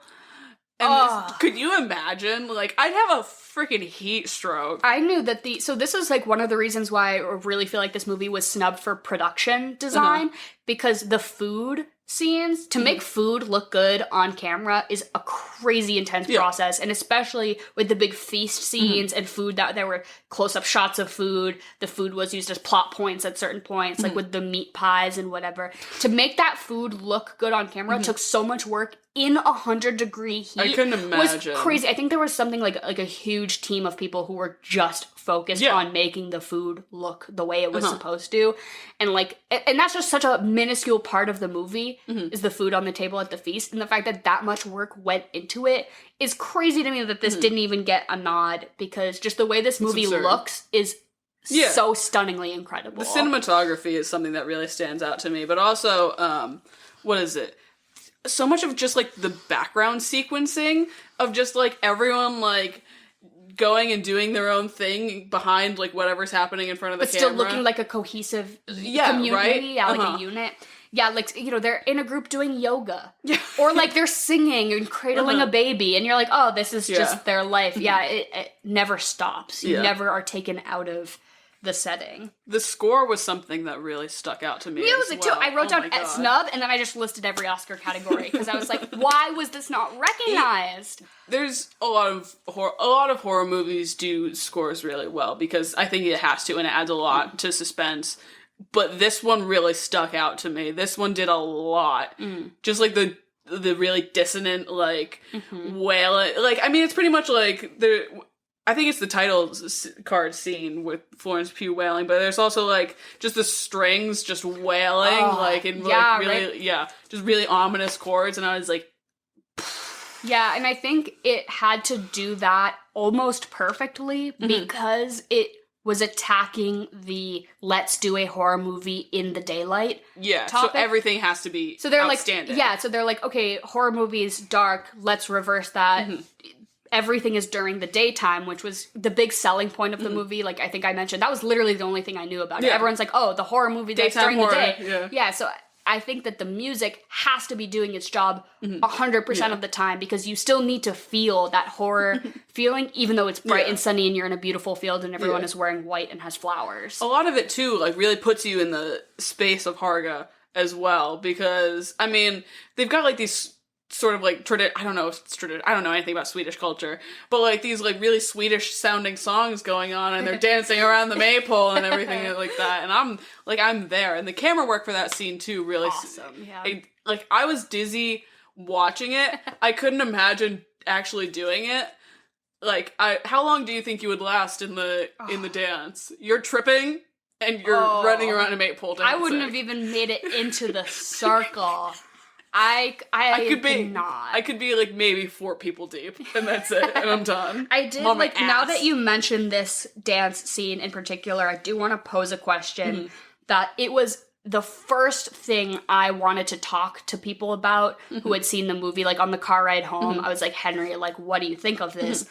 And could you imagine? Like, I'd have a freaking heat stroke. I knew that so this is, like, one of the reasons why I really feel like this movie was snubbed for production design, because the food scenes, to make food look good on camera is a crazy intense process, and especially with the big feast scenes and food that there were close-up shots of food, the food was used as plot points at certain points, like with the meat pies and whatever. To make that food look good on camera took so much work in 100-degree heat. I couldn't imagine. Was crazy. I think there was something like a huge team of people who were just focused on making the food look the way it was supposed to. And, like, and that's just such a minuscule part of the movie, is the food on the table at the feast. And the fact that much work went into it is crazy to me, that this didn't even get a nod, because just the way this movie looks is so stunningly incredible. The cinematography is something that really stands out to me, but also, what is it? So much of just, like, the background sequencing of just, like, everyone, like, going and doing their own thing behind, like, whatever's happening in front of the camera. But still looking like a cohesive community, right? like a unit. Yeah, like, you know, they're in a group doing yoga. Or, like, they're singing and cradling a baby, and you're like, oh, this is just their life. Yeah, it never stops. You never are taken out of the setting. The score was something that really stuck out to me. Music, too. I wrote down snub, and then I just listed every Oscar category, because I was like, why was this not recognized? There's a lot of horror movies do scores really well, because I think it has to, and it adds a lot to suspense. But this one really stuck out to me. This one did a lot. Just like the really dissonant, like, wailing. Like, I mean, it's pretty much like I think it's the title card scene with Florence Pugh wailing, but there's also, like, just the strings just wailing, like, in, like, really, just really ominous chords, and I was like, yeah, and I think it had to do that almost perfectly, because it was attacking the let's do a horror movie in the daylight topic. So everything has to be outstanding. So they're like, okay, horror movies, dark, let's reverse that. Everything is during the daytime, which was the big selling point of the movie. Like, I think I mentioned, that was literally the only thing I knew about it. Everyone's like, oh, the horror movie that's during the day. Yeah, so I think that the music has to be doing its job 100% of the time, because you still need to feel that horror feeling, even though it's bright and sunny and you're in a beautiful field and everyone is wearing white and has flowers. A lot of it, too, like, really puts you in the space of Harga as well, because, I mean, they've got, like, these sort of, like, I don't know anything about Swedish culture, but, like, these, like, really Swedish sounding songs going on, and they're dancing around the maypole and everything like that, and I'm there, and the camera work for that scene, too, really awesome. I was dizzy watching it. I couldn't imagine actually doing it. Like, how long do you think you would last in the dance? You're tripping and you're running around a maypole dancing. I wouldn't have even made it into the circle. I could be like maybe 4 people deep, and that's it, and I'm done. I did, like, now that you mentioned this dance scene in particular, I do want to pose a question that it was the first thing I wanted to talk to people about who had seen the movie. Like, on the car ride home, I was like, Henry, like, what do you think of this?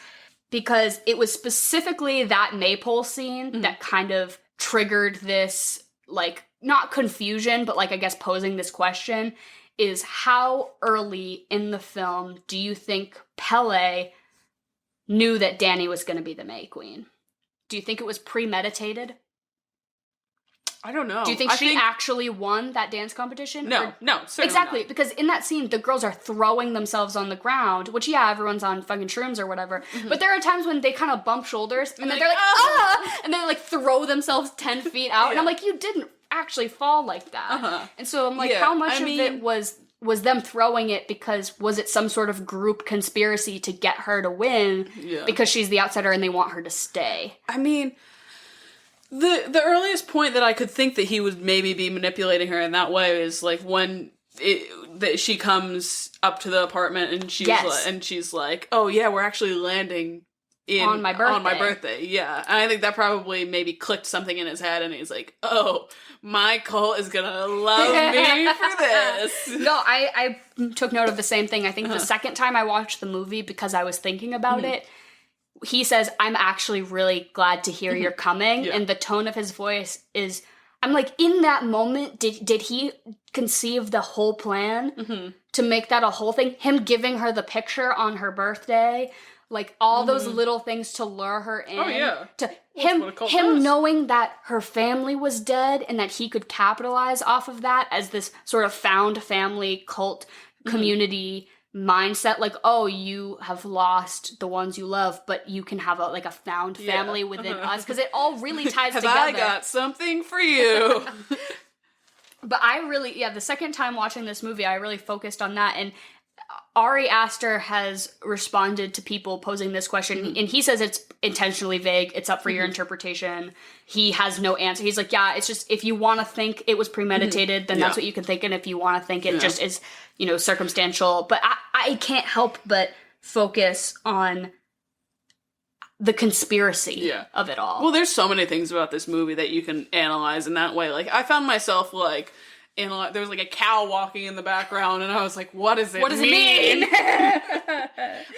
Because it was specifically that maypole scene that kind of triggered this, like, not confusion, but, like, I guess posing this question. Is how early in the film do you think Pelle knew that Danny was going to be the May Queen? Do you think it was premeditated? I don't know. Do you think she actually won that dance competition? No, certainly exactly, not. Because in that scene, the girls are throwing themselves on the ground, which, everyone's on fucking shrooms or whatever, but there are times when they kind of bump shoulders, and then they're like, ah! And they, like, throw themselves 10 feet out, and I'm like, you didn't actually fall like that. And so I'm like, how much of it was them throwing it because was it some sort of group conspiracy to get her to win because she's the outsider and they want her to stay? I mean, the earliest point that I could think that he would maybe be manipulating her in that way is, like, when that she comes up to the apartment and she's like, oh yeah, we're actually landing on my birthday. Yeah. And I think that probably maybe clicked something in his head, and he's like, oh, my cult is gonna love me for this. No, I took note of the same thing. I think the second time I watched the movie, because I was thinking about it, he says, I'm actually really glad to hear you're coming. And the tone of his voice is, I'm like, in that moment, did he conceive the whole plan to make that a whole thing? Him giving her the picture on her birthday, like, all those little things to lure her in. Oh, yeah. To him knowing that her family was dead and that he could capitalize off of that as this sort of found family cult community mindset. Like, oh, you have lost the ones you love, but you can have a found family within us. Because it all really ties together. I got something for you. But I really, the second time watching this movie, I really focused on that. And Ari Aster has responded to people posing this question, and he says it's intentionally vague. It's up for your interpretation. He has no answer. He's like, it's just, if you want to think it was premeditated, then that's what you can think, and if you want to think it just is, circumstantial. But I can't help but focus on the conspiracy of it all. Well, there's so many things about this movie that you can analyze in that way. Like, I found myself, like, there was, like, a cow walking in the background, and I was like, what does it mean?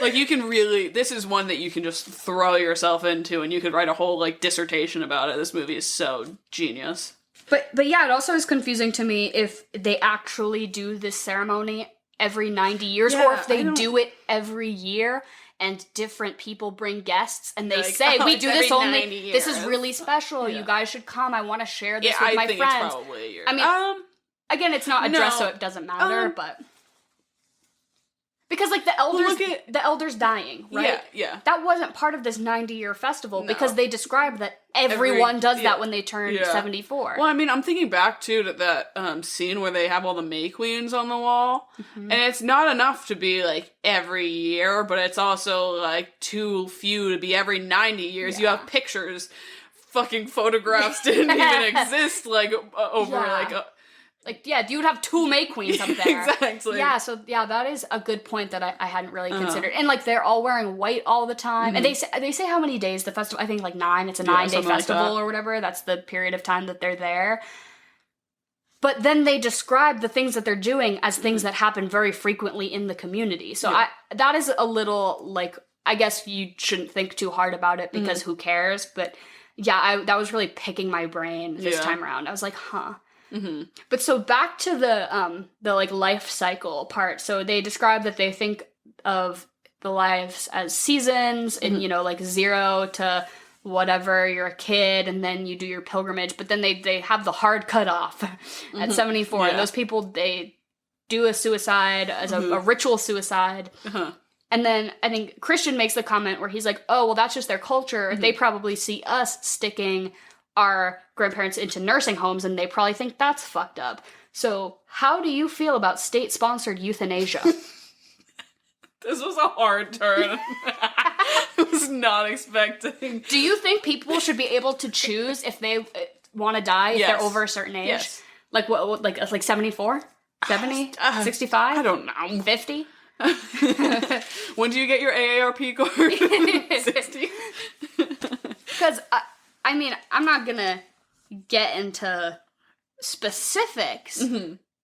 Like, you can really... This is one that you can just throw yourself into, and you could write a whole, like, dissertation about it. This movie is so genius. But yeah, it also is confusing to me if they actually do this ceremony every 90 years, or if they do it every year, and different people bring guests, and they say, we do this only... This is really special. You guys should come. I want to share this with my friends. It's probably a year. I mean... Again, it's not addressed, so it doesn't matter, but... Because, like, the elders dying, right? Yeah. That wasn't part of this 90-year festival, because they described that everyone does that when they turn 74. Well, I mean, I'm thinking back, too, to that scene where they have all the May Queens on the wall, and it's not enough to be, like, every year, but it's also, like, too few to be every 90 years. You have pictures, fucking photographs didn't even exist, like, over, you would have 2 May Queens up there. Exactly. Yeah, so, that is a good point that I hadn't really considered. And, like, they're all wearing white all the time. And they say how many days the festival, I think, like, 9. It's a 9-day festival or whatever. That's the period of time that they're there. But then they describe the things that they're doing as things that happen very frequently in the community. So that is a little, like, I guess you shouldn't think too hard about it, because who cares? But, that was really picking my brain this time around. I was like, huh. Mm-hmm. But so back to the like life cycle part. So they describe that they think of the lives as seasons, and like 0 to whatever, you're a kid, and then you do your pilgrimage. But then they have the hard cutoff at 74. And those people, they do a suicide as a ritual suicide. And then I think Christian makes the comment where he's like, oh, well, that's just their culture. They probably see us sticking our grandparents into nursing homes, and they probably think that's fucked up. So how do you feel about state-sponsored euthanasia? This was a hard turn. I was not expecting. Do you think people should be able to choose if they want to die if they're over a certain age? Yes. Like what? Like 74? 70? 65? I don't know. 50? When do you get your AARP card? 60? Because I mean, I'm not gonna get into specifics,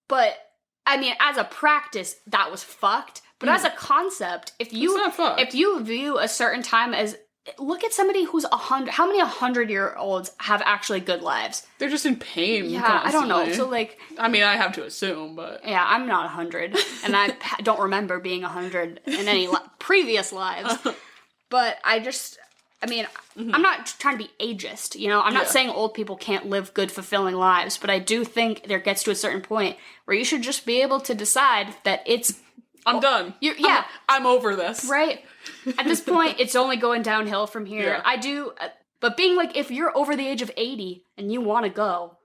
but I mean, as a practice, that was fucked. But as a concept, if you view a certain time as, look at somebody who's 100. How many 100-year-olds have actually good lives? They're just in pain. Yeah, constantly. I don't know. So like, I mean, I have to assume, but yeah, I'm not 100, and I don't remember being 100 in any previous lives. But I mean, I'm not trying to be ageist, I'm not saying old people can't live good, fulfilling lives, but I do think there gets to a certain point where you should just be able to decide that I'm done. I'm over this. Right? At this point, it's only going downhill from here. Yeah. But being like, if you're over the age of 80 and you want to go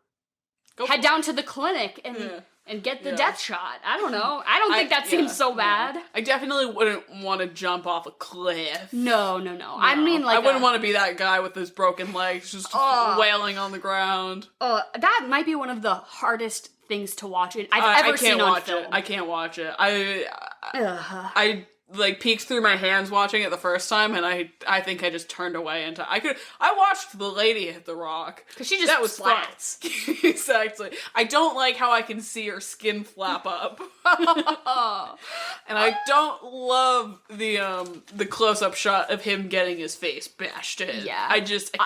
head down to the clinic and get the death shot. I don't know. I don't think that seems so bad. No. I definitely wouldn't want to jump off a cliff. No. I mean, like, I wouldn't want to be that guy with his broken legs just wailing on the ground. That might be one of the hardest things to watch I've ever seen on film. I can't watch it. I like peeked through my hands watching it the first time, and I think I just turned away I watched the lady hit the rock. Because she just splats. Exactly. I don't like how I can see her skin flap up. And I don't love the close-up shot of him getting his face bashed in. Yeah. I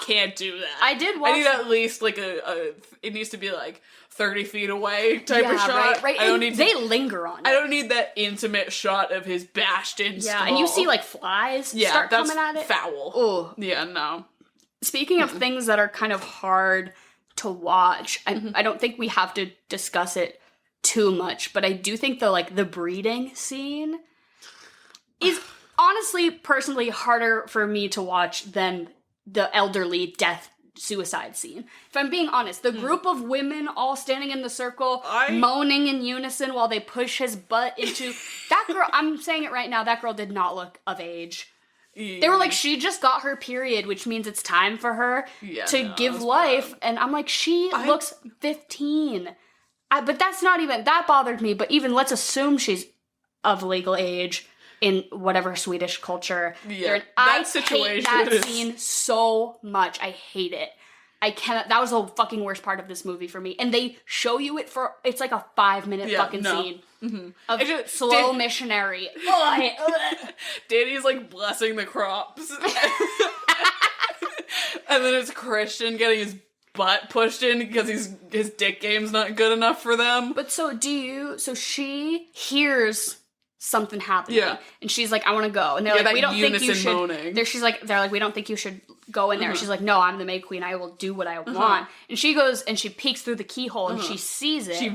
can't do that. I did watch... I need at least like it needs to be like 30 feet away type of shot. Right. I don't need they linger on it. I don't need that intimate shot of his bashed in skull. And you see like flies start coming at it. Foul. Oh. Yeah, no. Speaking of things that are kind of hard to watch, I don't think we have to discuss it too much, but I do think the breeding scene is honestly, personally, harder for me to watch than the elderly suicide scene. If I'm being honest, the group of women all standing in the circle, moaning in unison while they push his butt into... That girl, I'm saying it right now, that girl did not look of age. They were like, she just got her period, which means it's time for her to give life. Bad. And I'm like, she looks 15. But that's not even... That bothered me, but even let's assume she's of legal age. in whatever Swedish culture. Yeah, I situation hate that is... scene so much. I hate it. I cannot. That was the fucking worst part of this movie for me. And they show you it for. It's like a 5-minute fucking scene of slow missionary. Danny's like blessing the crops, and then it's Christian getting his butt pushed in because his dick game's not good enough for them. But so she hears something happening, and she's like, I want to go, and they're like, we don't think you should. They're like, we don't think you should go in there. She's like, no, I'm the May Queen, I will do what I want. And she goes and she peeks through the keyhole and she sees it. She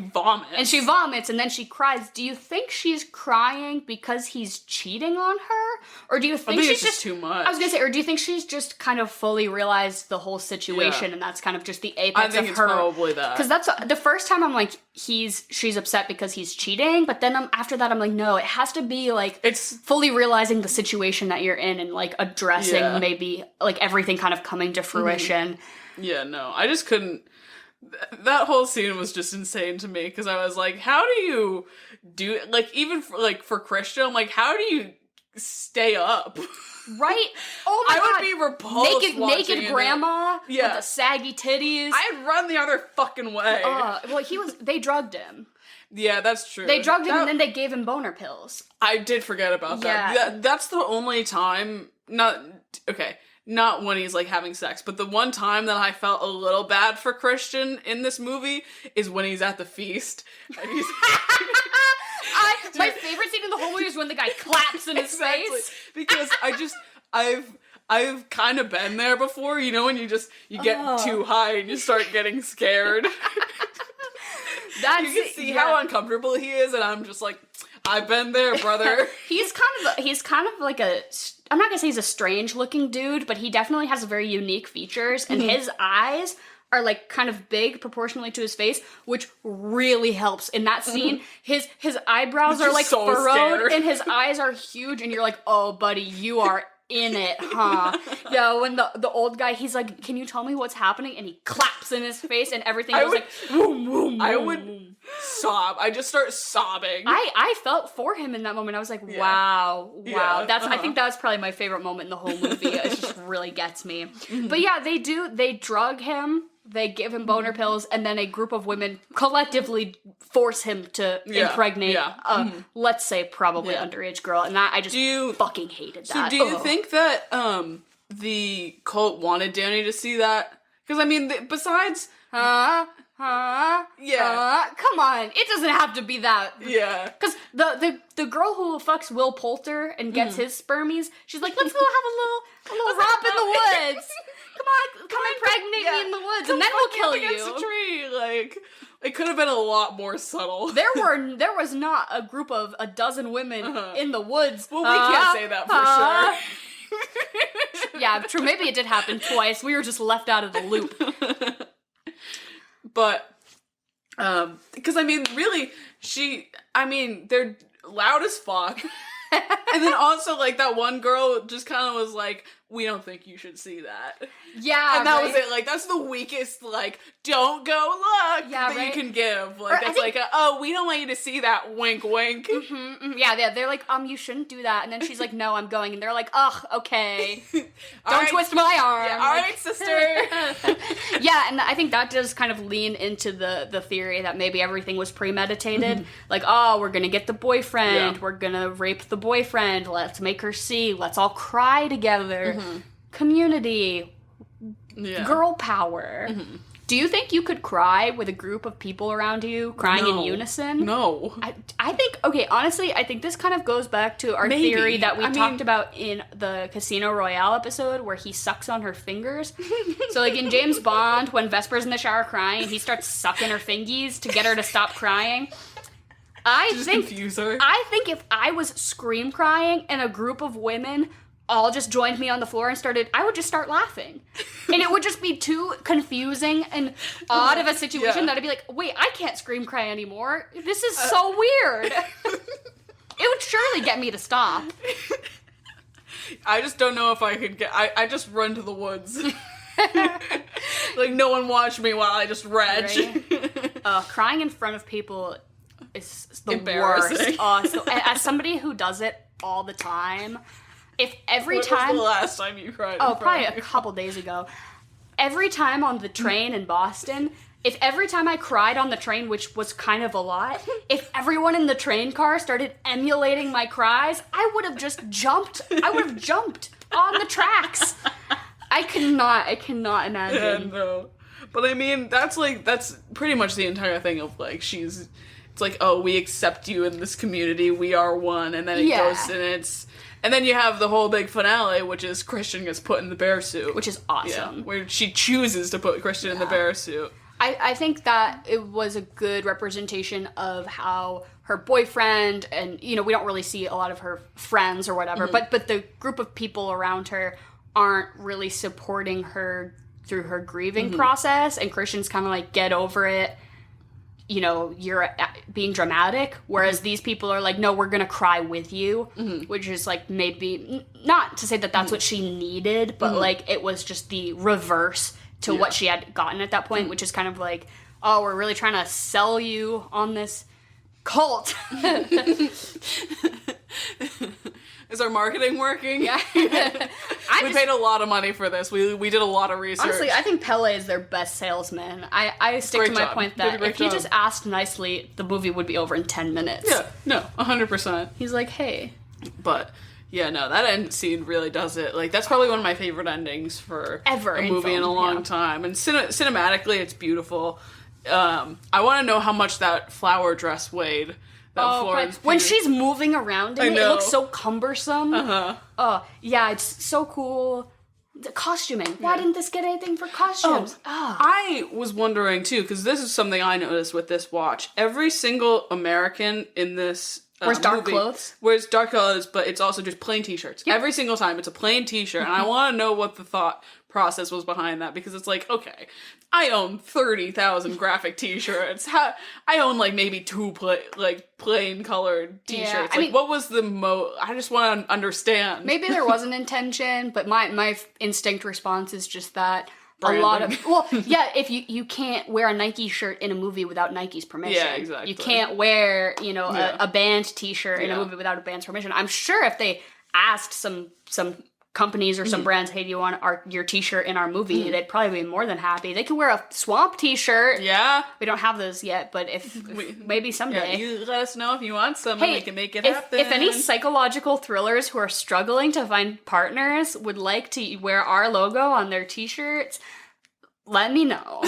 vomits and then she cries. Do you think she's crying because he's cheating on her, or do you think she's just too much? I was gonna say, or do you think she's just kind of fully realized the whole situation, and that's kind of just the apex I think of it's her? Probably that, because that's the first time I'm like, she's upset because he's cheating, but then after that I'm like, no, it has to be like it's fully realizing the situation that you're in and like addressing maybe like everything kind of coming to fruition. Yeah, no, I just couldn't. That whole scene was just insane to me because I was like, how do you do, like, even for Christian, I'm like, how do you stay up? Right? Oh my God. I would be repulsed naked grandma with the saggy titties. I'd run the other fucking way. Well, they drugged him. Yeah, that's true. They drugged him and then they gave him boner pills. I did forget about that. That's the only time, not when he's like having sex, but the one time that I felt a little bad for Christian in this movie is when he's at the feast. And he's my favorite scene in the whole movie is when the guy claps in his face. Because I've kind of been there before, you know, when you get too high and you start getting scared. You can see how uncomfortable he is, and I'm just like, I've been there, brother. He's kind of like I'm not gonna say he's a strange looking dude, but he definitely has very unique features, and his eyes are like kind of big proportionally to his face, which really helps in that scene. His eyebrows are like so furrowed, scared. and his eyes are huge, and you're like, oh buddy, you are in it, huh? Yeah, when the old guy, he's like, can you tell me what's happening? And he claps in his face and everything goes like, boom, boom, I boom. would sob. I just start sobbing. I felt for him in that moment. I was like, wow. Yeah, I think that's probably my favorite moment in the whole movie. It just really gets me. But yeah, they drug him, they give him boner pills, and then a group of women collectively force him to impregnate let's say probably underage girl, and that I just fucking hated that. So do you think that the cult wanted Danny to see that? Because I mean, besides come on, it doesn't have to be that. Yeah. Because the girl who fucks Will Poulter and gets his spermies, she's like, let's go have a little romp in the woods. Come impregnate me in the woods, and then we'll kill you. Against a tree. Like, it could have been a lot more subtle. There was not a group of a dozen women in the woods. Well, we can't say that for sure. Yeah, true. Maybe it did happen twice. We were just left out of the loop. But, because I mean, really, they're loud as fuck. And then also, like, that one girl just kind of was like, we don't think you should see that. Yeah, and that was it. Like, that's the weakest, like, don't go look that you can give. Like, that's like, we don't want you to see that, wink, wink. Yeah, they're like, you shouldn't do that. And then she's like, no, I'm going. And they're like, ugh, okay. Don't twist my arm. Yeah, all right, sister. Yeah, and I think that does kind of lean into the theory that maybe everything was premeditated. Like, we're gonna get the boyfriend. Yeah. We're gonna rape the boyfriend. Let's make her see. Let's all cry together. Community. Yeah. Girl power. Do you think you could cry with a group of people around you crying in unison? No. I think, okay, honestly, I think this kind of goes back to our theory that we talked about in the Casino Royale episode where he sucks on her fingers. So, like, in James Bond, when Vesper's in the shower crying, he starts sucking her fingies to get her to stop crying. Confuse her. I think if I was scream crying and a group of women all just joined me on the floor and I would just start laughing. And it would just be too confusing and odd of a situation that I'd be like, wait, I can't scream cry anymore. This is so weird. It would surely get me to stop. I just don't know if I could I just run to the woods. Like, no one watch me while I just reg. Right? Crying in front of people is the worst. So, as somebody who does it all the time. If every When time... was the last time you cried? Oh, probably a couple days ago. Every time on the train in Boston, if every time I cried on the train, which was kind of a lot, if everyone in the train car started emulating my cries, I would have just jumped. I would have jumped on the tracks. I cannot imagine. Yeah, no. But I mean, that's pretty much the entire thing of, like, it's like, oh, we accept you in this community, we are one, and then it goes, and then you have the whole big finale, which is Christian gets put in the bear suit. Which is awesome. Yeah, where she chooses to put Christian in the bear suit. I think that it was a good representation of how her boyfriend, and, you know, we don't really see a lot of her friends or whatever, but the group of people around her aren't really supporting her through her grieving process, and Christian's kind of like, get over it, you know, you're being dramatic, whereas these people are like, no, we're gonna cry with you, which is like, maybe, not to say that that's what she needed, but like, it was just the reverse to what she had gotten at that point, which is kind of like, oh, we're really trying to sell you on this cult. Is our marketing working? Yeah. We paid a lot of money for this. We did a lot of research. Honestly, I think Pele is their best salesman. I stick Great to my job. point Did a that great if he job. just asked nicely, the movie would be over in 10 minutes. Yeah, no, 100%. He's like, hey. But, yeah, no, that end scene really does it. Like, that's probably one of my favorite endings for Ever a in movie in a film, long time. And cinematically, it's beautiful. I want to know how much that flower dress weighed. When she's moving around in it looks so cumbersome. Oh, yeah, it's so cool. The costuming. Why didn't this get anything for costumes? I was wondering, too, because this is something I noticed with this watch. Every single American in this wears dark clothes. Wears dark clothes, but it's also just plain t-shirts. Yep. Every single time, it's a plain t-shirt, and I want to know what the thought process was behind that, because it's like, okay, I own 30,000 graphic t-shirts. I own, like, maybe two plain colored t-shirts. Yeah, I mean, what was the I just want to understand. Maybe there was an intention, but my instinct response is just that branding. A lot of... Well, yeah, if you can't wear a Nike shirt in a movie without Nike's permission. Yeah, exactly. You can't wear, you know, a band t-shirt in a movie without a band's permission. I'm sure if they asked some companies or some brands, hey, do you want your t-shirt in our movie, they'd probably be more than happy. They could wear a swamp t-shirt. Yeah. We don't have those yet, but if maybe someday. Yeah, you let us know if you want some, and we can make it happen. If any psychological thrillers who are struggling to find partners would like to wear our logo on their t-shirts, let me know.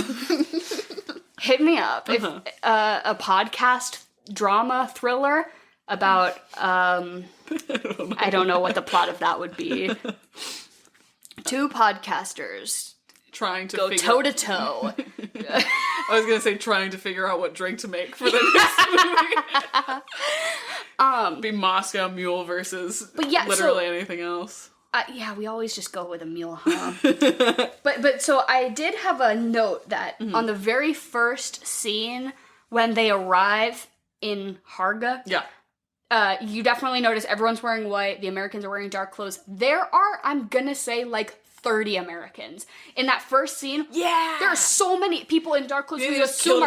Hit me up. If a podcast drama thriller about I don't know what the plot of that would be. Two podcasters trying to go toe to toe. I was gonna say trying to figure out what drink to make for the next movie. Be Moscow Mule versus literally anything else. Yeah, we always just go with a mule, huh? but so I did have a note that on the very first scene when they arrive in Harga, you definitely notice everyone's wearing white, the Americans are wearing dark clothes. There are, I'm gonna say, like 30 Americans. In that first scene, there are so many people in dark clothes who you assume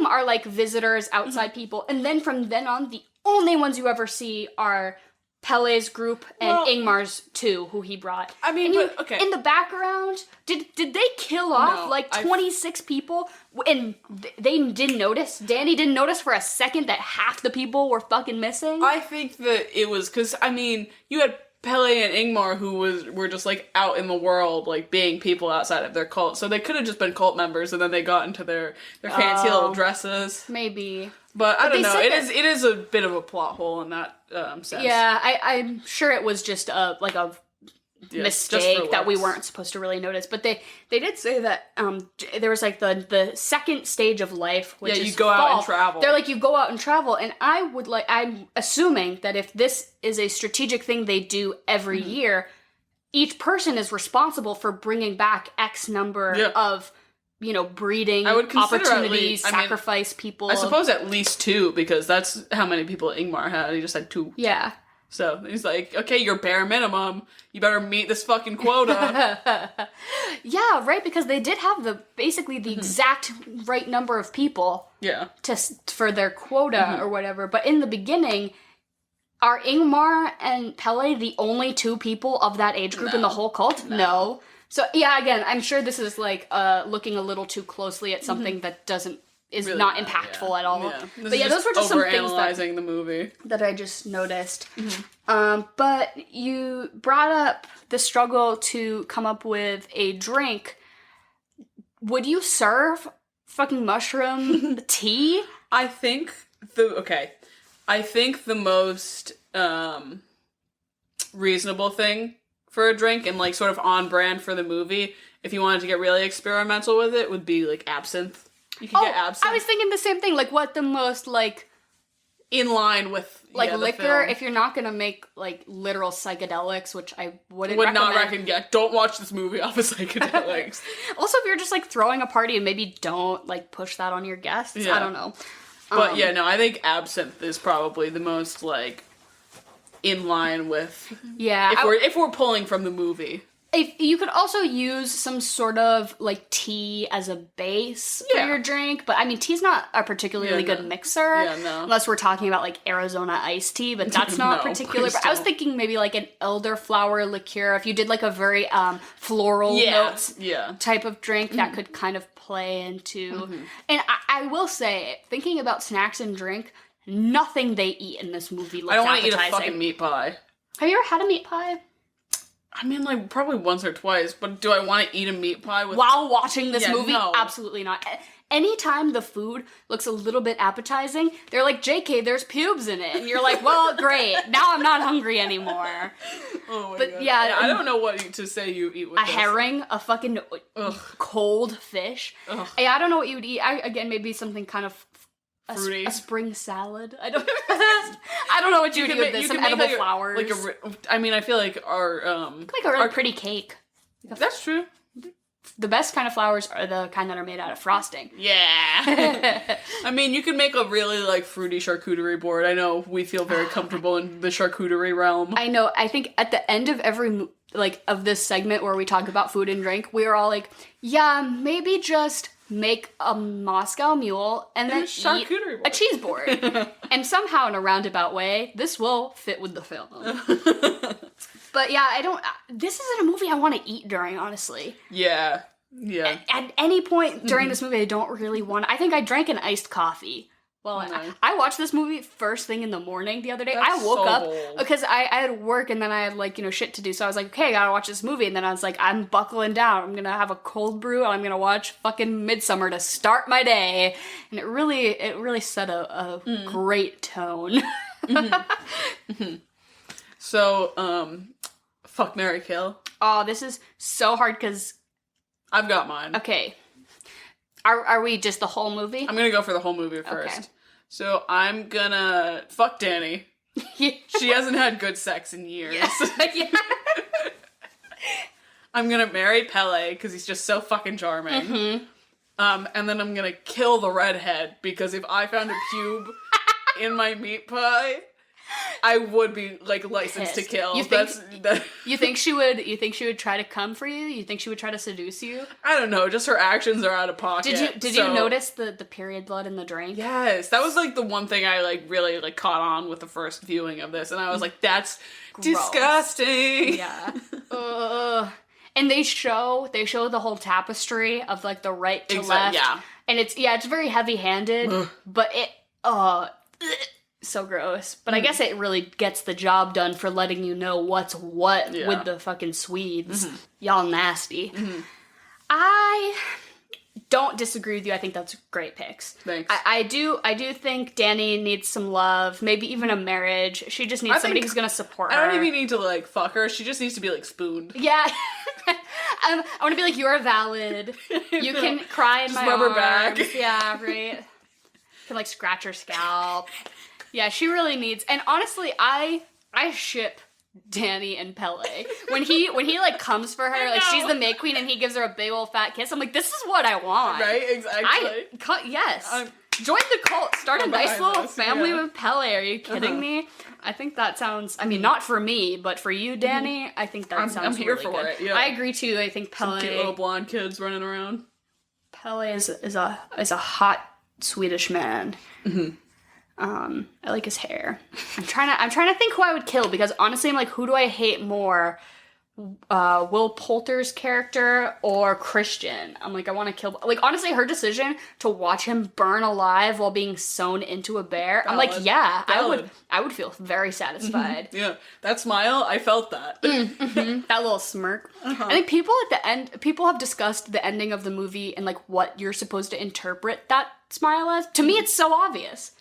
are like visitors, outside people, and then from then on, the only ones you ever see are Pele's group and Ingmar's two, who he brought. I mean, in the background, did they kill off 26 people? And they didn't notice? Danny didn't notice for a second that half the people were fucking missing? I think that it was because, I mean, you had Pele and Ingmar who were just, like, out in the world, like, being people outside of their cult. So they could have just been cult members, and then they got into their fancy little dresses. Maybe. But I don't know. It is a bit of a plot hole in that sense. Yeah, I'm sure it was just a mistake that we weren't supposed to really notice. But they did say that there was like the second stage of life, which is you go out and travel. They're like, you go out and travel, and I'm assuming that if this is a strategic thing they do every year, each person is responsible for bringing back X number of, you know, breeding opportunities, sacrifice people. I suppose at least two, because that's how many people Ingmar had. He just had two. Yeah. So he's like, okay, your bare minimum. You better meet this fucking quota. Yeah, right, because they did have basically the exact right number of people for their quota or whatever. But in the beginning, Are Ingmar and Pele the only 2 people of that age group in the whole cult? No. So, yeah, again, I'm sure this is, like, looking a little too closely at something that is really not impactful at all. Yeah. But yeah, those were just some things the movie that I just noticed. But you brought up the struggle to come up with a drink. Would you serve fucking mushroom tea? I think the most reasonable thing for a drink and like sort of on brand for the movie, if you wanted to get really experimental with it, would be like absinthe. You can get absinthe. I was thinking the same thing. Like, what the most, like... in line with, like, liquor, film. If you're not gonna make, like, literal psychedelics, which I would not recommend. Yeah, don't watch this movie off of psychedelics. Also, if you're just, like, throwing a party, and maybe don't, like, push that on your guests. Yeah. I don't know. But, I think absinthe is probably the most, like, in line with... Yeah. If we're pulling from the movie. If you could also use some sort of, like, tea as a base for your drink, but, I mean, tea's not a particularly good mixer. Yeah, no. Unless we're talking about, like, Arizona iced tea, but that's not particular. But I was thinking maybe, like, an elderflower liqueur. If you did, like, a very floral notes type of drink, that could kind of play into... And I will say, thinking about snacks and drink, nothing they eat in this movie looks appetizing. I don't want to eat a fucking meat pie. Have you ever had a meat pie? I mean, like, probably once or twice, but do I want to eat a meat pie with... While watching this movie? No. Absolutely not. Anytime the food looks a little bit appetizing, they're like, JK, there's pubes in it. And you're like, well, great. Now I'm not hungry anymore. Oh my God. I don't know what to say you eat with a herring, a fucking cold fish. Ugh. Yeah, I don't know what you would eat. Again, maybe something kind of... fruity. A spring salad. I don't know what you would do with this. Some edible flowers. I feel like our like a really pretty cake. That's true. The best kind of flowers are the kind that are made out of frosting. Yeah. I mean, you can make a really like fruity charcuterie board. I know we feel very comfortable in the charcuterie realm. I know. I think at the end of every of this segment where we talk about food and drink, we are all like, yeah, maybe just make a Moscow Mule and then eat a cheese board. And somehow in a roundabout way, this will fit with the film. But yeah, this isn't a movie I want to eat during, honestly. Yeah. Yeah. At any point during this movie, I don't really want I think I drank an iced coffee. Well, I watched this movie first thing in the morning the other day. I woke up because I had work and then I had shit to do. So I was like, okay, I gotta watch this movie. And then I was like, I'm buckling down. I'm gonna have a cold brew and I'm gonna watch fucking Midsommar to start my day. And it really set a great tone. So, fuck, marry, kill. Oh, this is so hard because... I've got mine. Okay. Are we just the whole movie? I'm gonna go for the whole movie first. Okay. So I'm gonna fuck Dani. She hasn't had good sex in years. Yeah. I'm gonna marry Pele because he's just so fucking charming. Mm-hmm. And then I'm gonna kill the redhead because if I found a pube in my meat pie, I would be licensed to kill. You think she would try to come for you? You think she would try to seduce you? I don't know. Just her actions are out of pocket. Did you notice the period blood in the drink? Yes, that was the one thing I really caught on with the first viewing of this, and I was like, "That's gross. Disgusting." Yeah. And they show the whole tapestry of the right to left. Yeah. And it's very heavy-handed, but so gross. But I guess it really gets the job done for letting you know what's what with the fucking Swedes. Mm-hmm. Y'all nasty. Mm-hmm. I don't disagree with you. I think that's great picks. Thanks. I do think Dani needs some love, maybe even a marriage. She just needs somebody who's gonna support her. I don't even need to fuck her. She just needs to be spooned. Yeah. I want to be you're valid. You can cry in my arms. Rub her back. Yeah, right. You can scratch her scalp. Yeah, she really needs, and honestly, I ship Dani and Pele. When he comes for her, she's the May Queen and he gives her a big old fat kiss, I'm like, this is what I want. Right, exactly. Yes. Join the cult. Start a nice little family with Pele. Are you kidding me? I think that sounds, not for me, but for you, Dani, I think that sounds I'm here really for good. it, yeah. I agree too. I think Pele... Some cute little blonde kids running around. Pele is a hot Swedish man. Mm-hmm. I like his hair. I'm trying to think who I would kill, because honestly, I'm like, who do I hate more? Will Poulter's character or Christian? I'm like, I want to kill. Like, honestly, her decision to watch him burn alive while being sewn into a bear. I'm like, yeah, Valid. I would feel very satisfied. Yeah, that smile, I felt that. That little smirk. I think people have discussed the ending of the movie and like what you're supposed to interpret that smile as. To me, it's so obvious.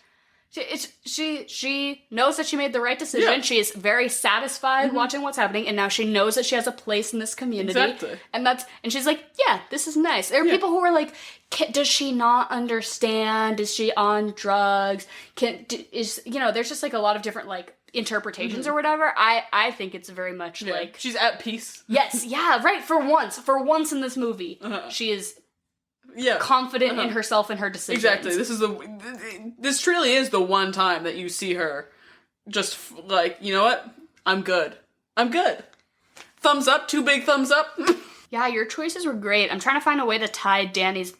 She knows that she made the right decision. Yeah. She is very satisfied watching what's happening, and now she knows that she has a place in this community. Exactly. And she's like, yeah, this is nice. There are people who are like, does she not understand? Is she on drugs? There's just like a lot of different like interpretations or whatever. I think it's very much like she's at peace. Yes, yeah, right. For once in this movie, she is confident in herself and her decisions. Exactly. This truly is the one time that you see her just like, you know what? I'm good. Thumbs up, 2 big thumbs up. Yeah, your choices were great. I'm trying to find a way to tie Danny's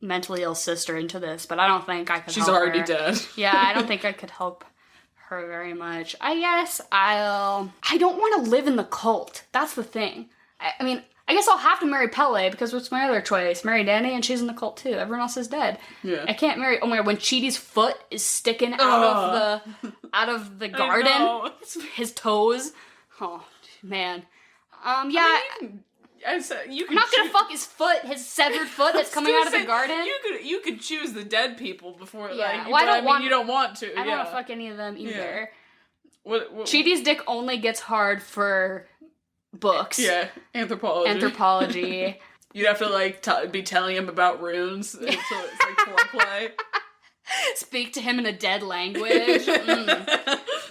mentally ill sister into this, but I don't think I could help her. She's already dead. Yeah, I don't think I could help her very much. I guess I don't want to live in the cult. That's the thing. I guess I'll have to marry Pele, because what's my other choice? Marry Danny, and she's in the cult too. Everyone else is dead. Yeah. I can't marry. Oh my god! When Chidi's foot is sticking out of the garden, his toes. Oh man. Yeah. I'm not gonna fuck his foot, his severed foot that's coming out of the garden. You could choose the dead people before that. Well, you don't want to. I don't want to fuck any of them either. Yeah. Chidi's dick only gets hard for books. Yeah, anthropology. You'd have to like be telling him about runes, so it's like foreplay. Speak to him in a dead language.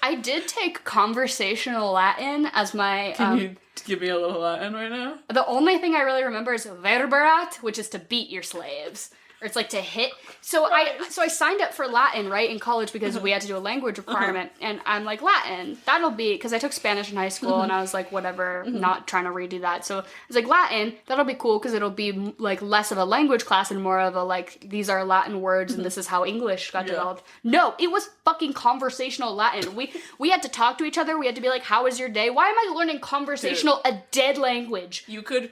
I did take conversational Latin as my. Can you give me a little Latin right now? The only thing I really remember is verberat, which is to beat your slaves. Or it's like to hit. So I signed up for Latin, right, in college, because we had to do a language requirement. And I'm like, Latin, that'll be, because I took Spanish in high school, and I was like, whatever, not trying to redo that. So I was like, Latin, that'll be cool, because it'll be like less of a language class and more of a like, these are Latin words and this is how English got developed. No, it was fucking conversational Latin. We had to talk to each other. We had to be like, how was your day? Why am I learning conversational, a dead language? You could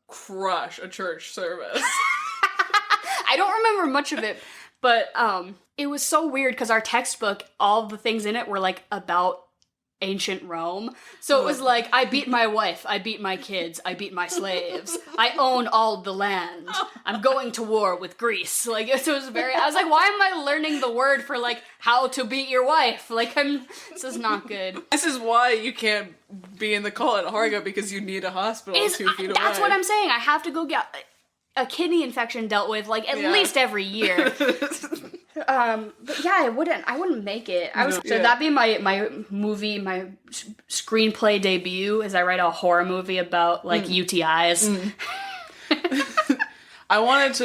crush a church service. I don't remember much of it, but it was so weird because our textbook, all the things in it were like about ancient Rome. So it was like, I beat my wife, I beat my kids, I beat my slaves, I own all the land, I'm going to war with Greece. Like, it was I was like, why am I learning the word for like how to beat your wife? Like, this is not good. This is why you can't be in the cult at Harga, because you need a hospital 2 feet away. That's what I'm saying. I have to go get a kidney infection dealt with like at least every year. But yeah, I wouldn't make it. So that'd be my movie, my screenplay debut, as I write a horror movie about like UTIs.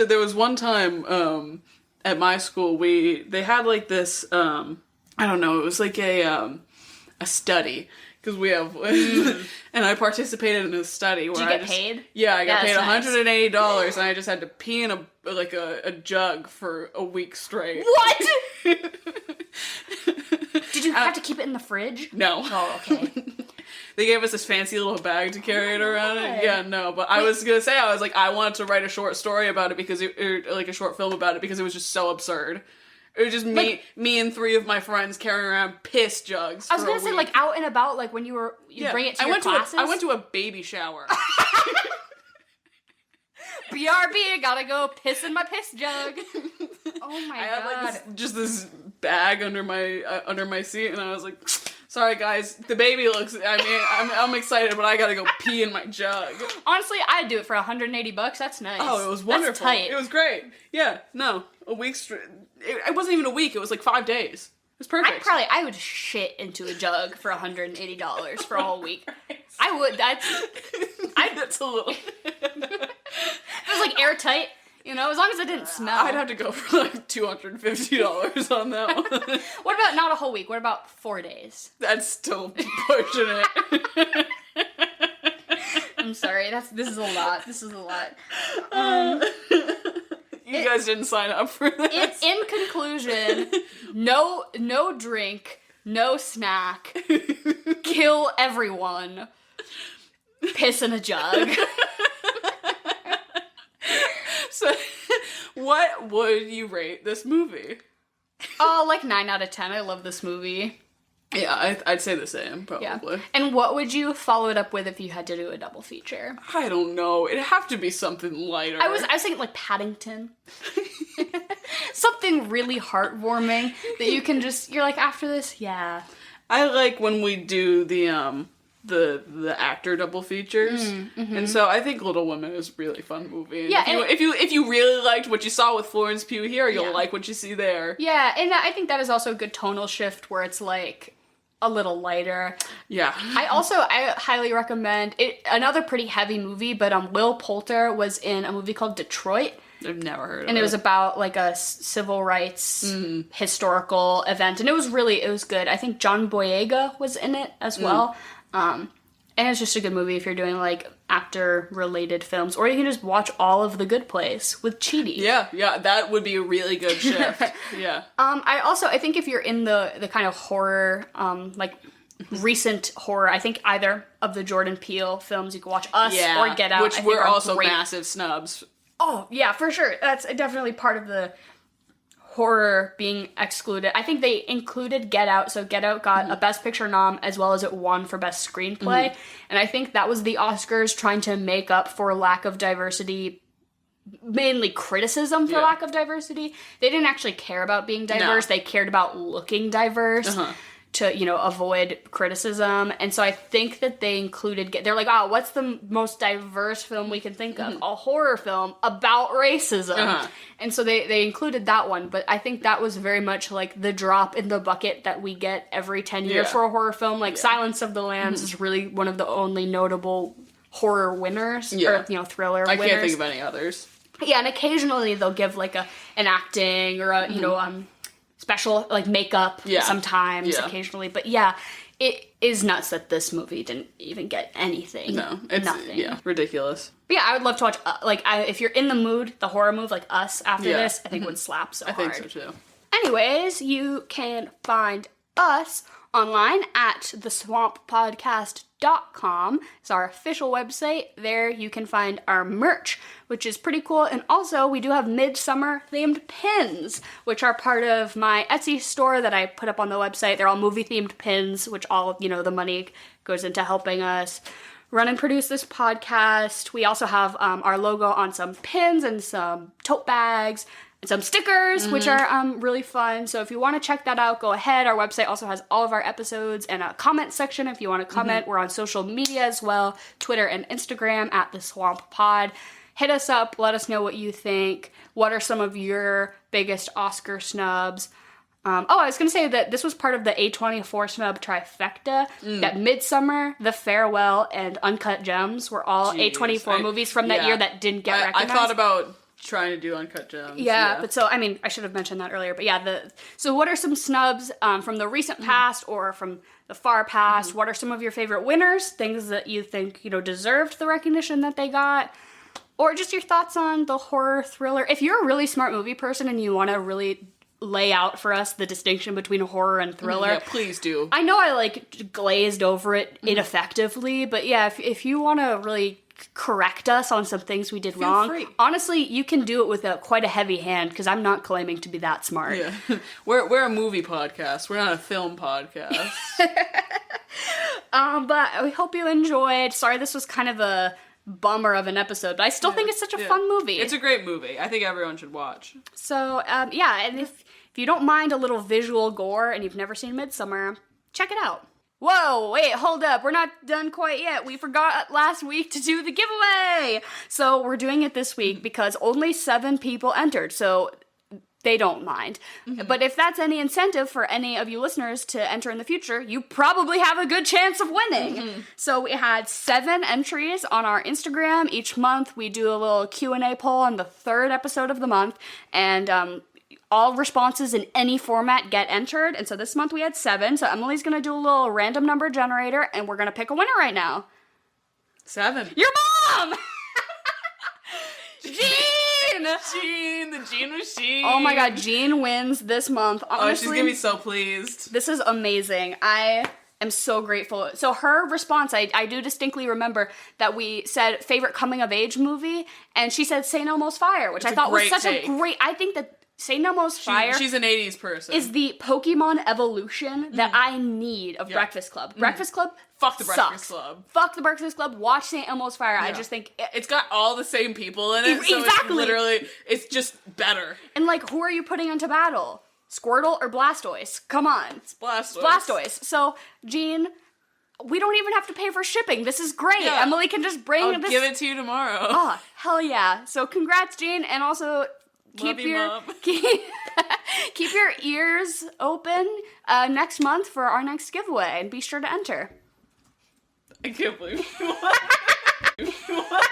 There was one time at my school they had like this I don't know, it was like a study. Because we have, and I participated in a study where Did you get paid? Yeah, I got paid $180, nice. and I just had to pee in a jug for a week straight. What? Did you have to keep it in the fridge? No. Oh, okay. They gave us this fancy little bag to carry it around. Yeah, no, but I was gonna say, I wanted to write a short story about it because like a short film about it, because it was just so absurd. It was just me and 3 of my friends carrying around piss jugs. I was gonna say, like, out and about, like, when you bring it to your classes. I went to a baby shower. BRB, gotta go piss in my piss jug. Oh my god! I had like this bag under my seat, and I was like, "Sorry guys, the baby looks. I'm excited, but I gotta go pee in my jug." Honestly, I'd do it for $180. That's nice. Oh, it was wonderful. That's tight. It was great. Yeah, no, a week straight. It wasn't even a week. It was like 5 days. It was perfect. I would shit into a jug for $180 for a whole week. I would. That's a little. It was like airtight, as long as it didn't smell. I'd have to go for like $250 on that one. What about not a whole week? What about 4 days? That's still pushing it. I'm sorry. This is a lot. You guys didn't sign up for this. In conclusion, no drink, no snack, kill everyone, piss in a jug. So, what would you rate this movie? Oh, like 9 out of 10. I love this movie. Yeah, I'd say the same, probably. Yeah. And what would you follow it up with if you had to do a double feature? I don't know. It'd have to be something lighter. I was thinking like Paddington. Something really heartwarming that you can just, you're like, after this, yeah. I like when we do the actor double features, and so I think Little Women is a really fun movie. And yeah, if you really liked what you saw with Florence Pugh here, you'll like what you see there. Yeah, and I think that is also a good tonal shift where it's like a little lighter. Yeah. I highly recommend it. Another pretty heavy movie, but Will Poulter was in a movie called Detroit. I've never heard of it. And it was about like a civil rights historical event, and it was good. I think John Boyega was in it as well. And it's just a good movie if you're doing like actor-related films, or you can just watch all of The Good Place with Chidi. Yeah, that would be a really good shift. Yeah. I think if you're in the kind of horror, like recent horror, I think either of the Jordan Peele films, you can watch Us or Get Out, which we're also massive snubs. Oh yeah, for sure. That's definitely part of the horror being excluded. I think they included Get Out, so Get Out got a Best Picture nom as well as it won for Best Screenplay, and I think that was the Oscars trying to make up for lack of diversity, mainly criticism for lack of diversity. They didn't actually care about being diverse, they cared about looking diverse. To, avoid criticism. And so I think that they included, they're like, what's the most diverse film we can think of? A horror film about racism. And so they included that one, but I think that was very much like the drop in the bucket that we get every 10 years for a horror film. Like Silence of the Lambs is really one of the only notable horror winners, or, thriller winners. I can't think of any others. Yeah, and occasionally they'll give like an acting or a, special like makeup sometimes occasionally, but it is nuts that this movie didn't even get anything. No, it's nothing. Yeah, ridiculous. But yeah, I would love to watch if you're in the mood, the horror move like Us after this, I think would slap so hard. I think so too. Anyways, you can find us online at theswamppodcast.com. It's our official website. There you can find our merch, which is pretty cool. And also, we do have Midsommar-themed pins, which are part of my Etsy store that I put up on the website. They're all movie-themed pins, which all, the money goes into helping us run and produce this podcast. We also have our logo on some pins and some tote bags, and some stickers, which are really fun. So if you want to check that out, go ahead. Our website also has all of our episodes and a comment section if you want to comment. We're on social media as well, Twitter and Instagram at The Swamp Pod. Hit us up. Let us know what you think. What are some of your biggest Oscar snubs? I was going to say that this was part of the A24 snub trifecta, that Midsommar, The Farewell, and Uncut Gems were all A24 movies from that year that didn't get recognized. I thought about trying to do Uncut Gems. But so, I should have mentioned that earlier, but so what are some snubs from the recent past or from the far past? What are some of your favorite winners? Things that you think, deserved the recognition that they got? Or just your thoughts on the horror thriller. If you're a really smart movie person and you want to really lay out for us the distinction between horror and thriller. Yeah, please do. I know I glazed over it ineffectively, but if you want to really correct us on some things we did wrong. Free. Honestly, you can do it with quite a heavy hand, because I'm not claiming to be that smart. Yeah. We're a movie podcast. We're not a film podcast. But we hope you enjoyed. Sorry this was kind of a bummer of an episode, but I still think it's such a fun movie. It's a great movie. I think everyone should watch. So, and if you don't mind a little visual gore and you've never seen Midsommar, check it out. Whoa, wait, hold up. We're not done quite yet. We forgot last week to do the giveaway. So we're doing it this week because only 7 people entered, so they don't mind. But if that's any incentive for any of you listeners to enter in the future, you probably have a good chance of winning. So we had 7 entries on our Instagram. Each month we do a little Q&A poll on the 3rd episode of the month, and all responses in any format get entered, and so this month we had 7, so Emily's gonna do a little random number generator, and we're gonna pick a winner right now. 7. Your mom! Jean! The Gene machine. Oh my god, Jean wins this month. Honestly, she's gonna be so pleased. This is amazing. I am so grateful. So her response, I do distinctly remember that we said favorite coming of age movie, and she said St. Elmo's Fire, which I thought was such a great. I think that St. Elmo's Fire. She's an 80s person. Is the Pokemon evolution that I need of Breakfast Club. Breakfast Club. Fuck the sucks. Breakfast Club. Fuck the Breakfast Club. Watch St. Elmo's Fire. Yeah. I just think it's got all the same people in it. So exactly. It's just better. And like, who are you putting into battle? Squirtle or Blastoise? Come on. It's Blastoise. Blastoise. So, Jean, we don't even have to pay for shipping. This is great. Yeah. Emily can just bring I'll give it to you tomorrow. Oh, hell yeah. So congrats, Jean, and also keep your ears open next month for our next giveaway, and be sure to enter. I can't believe what?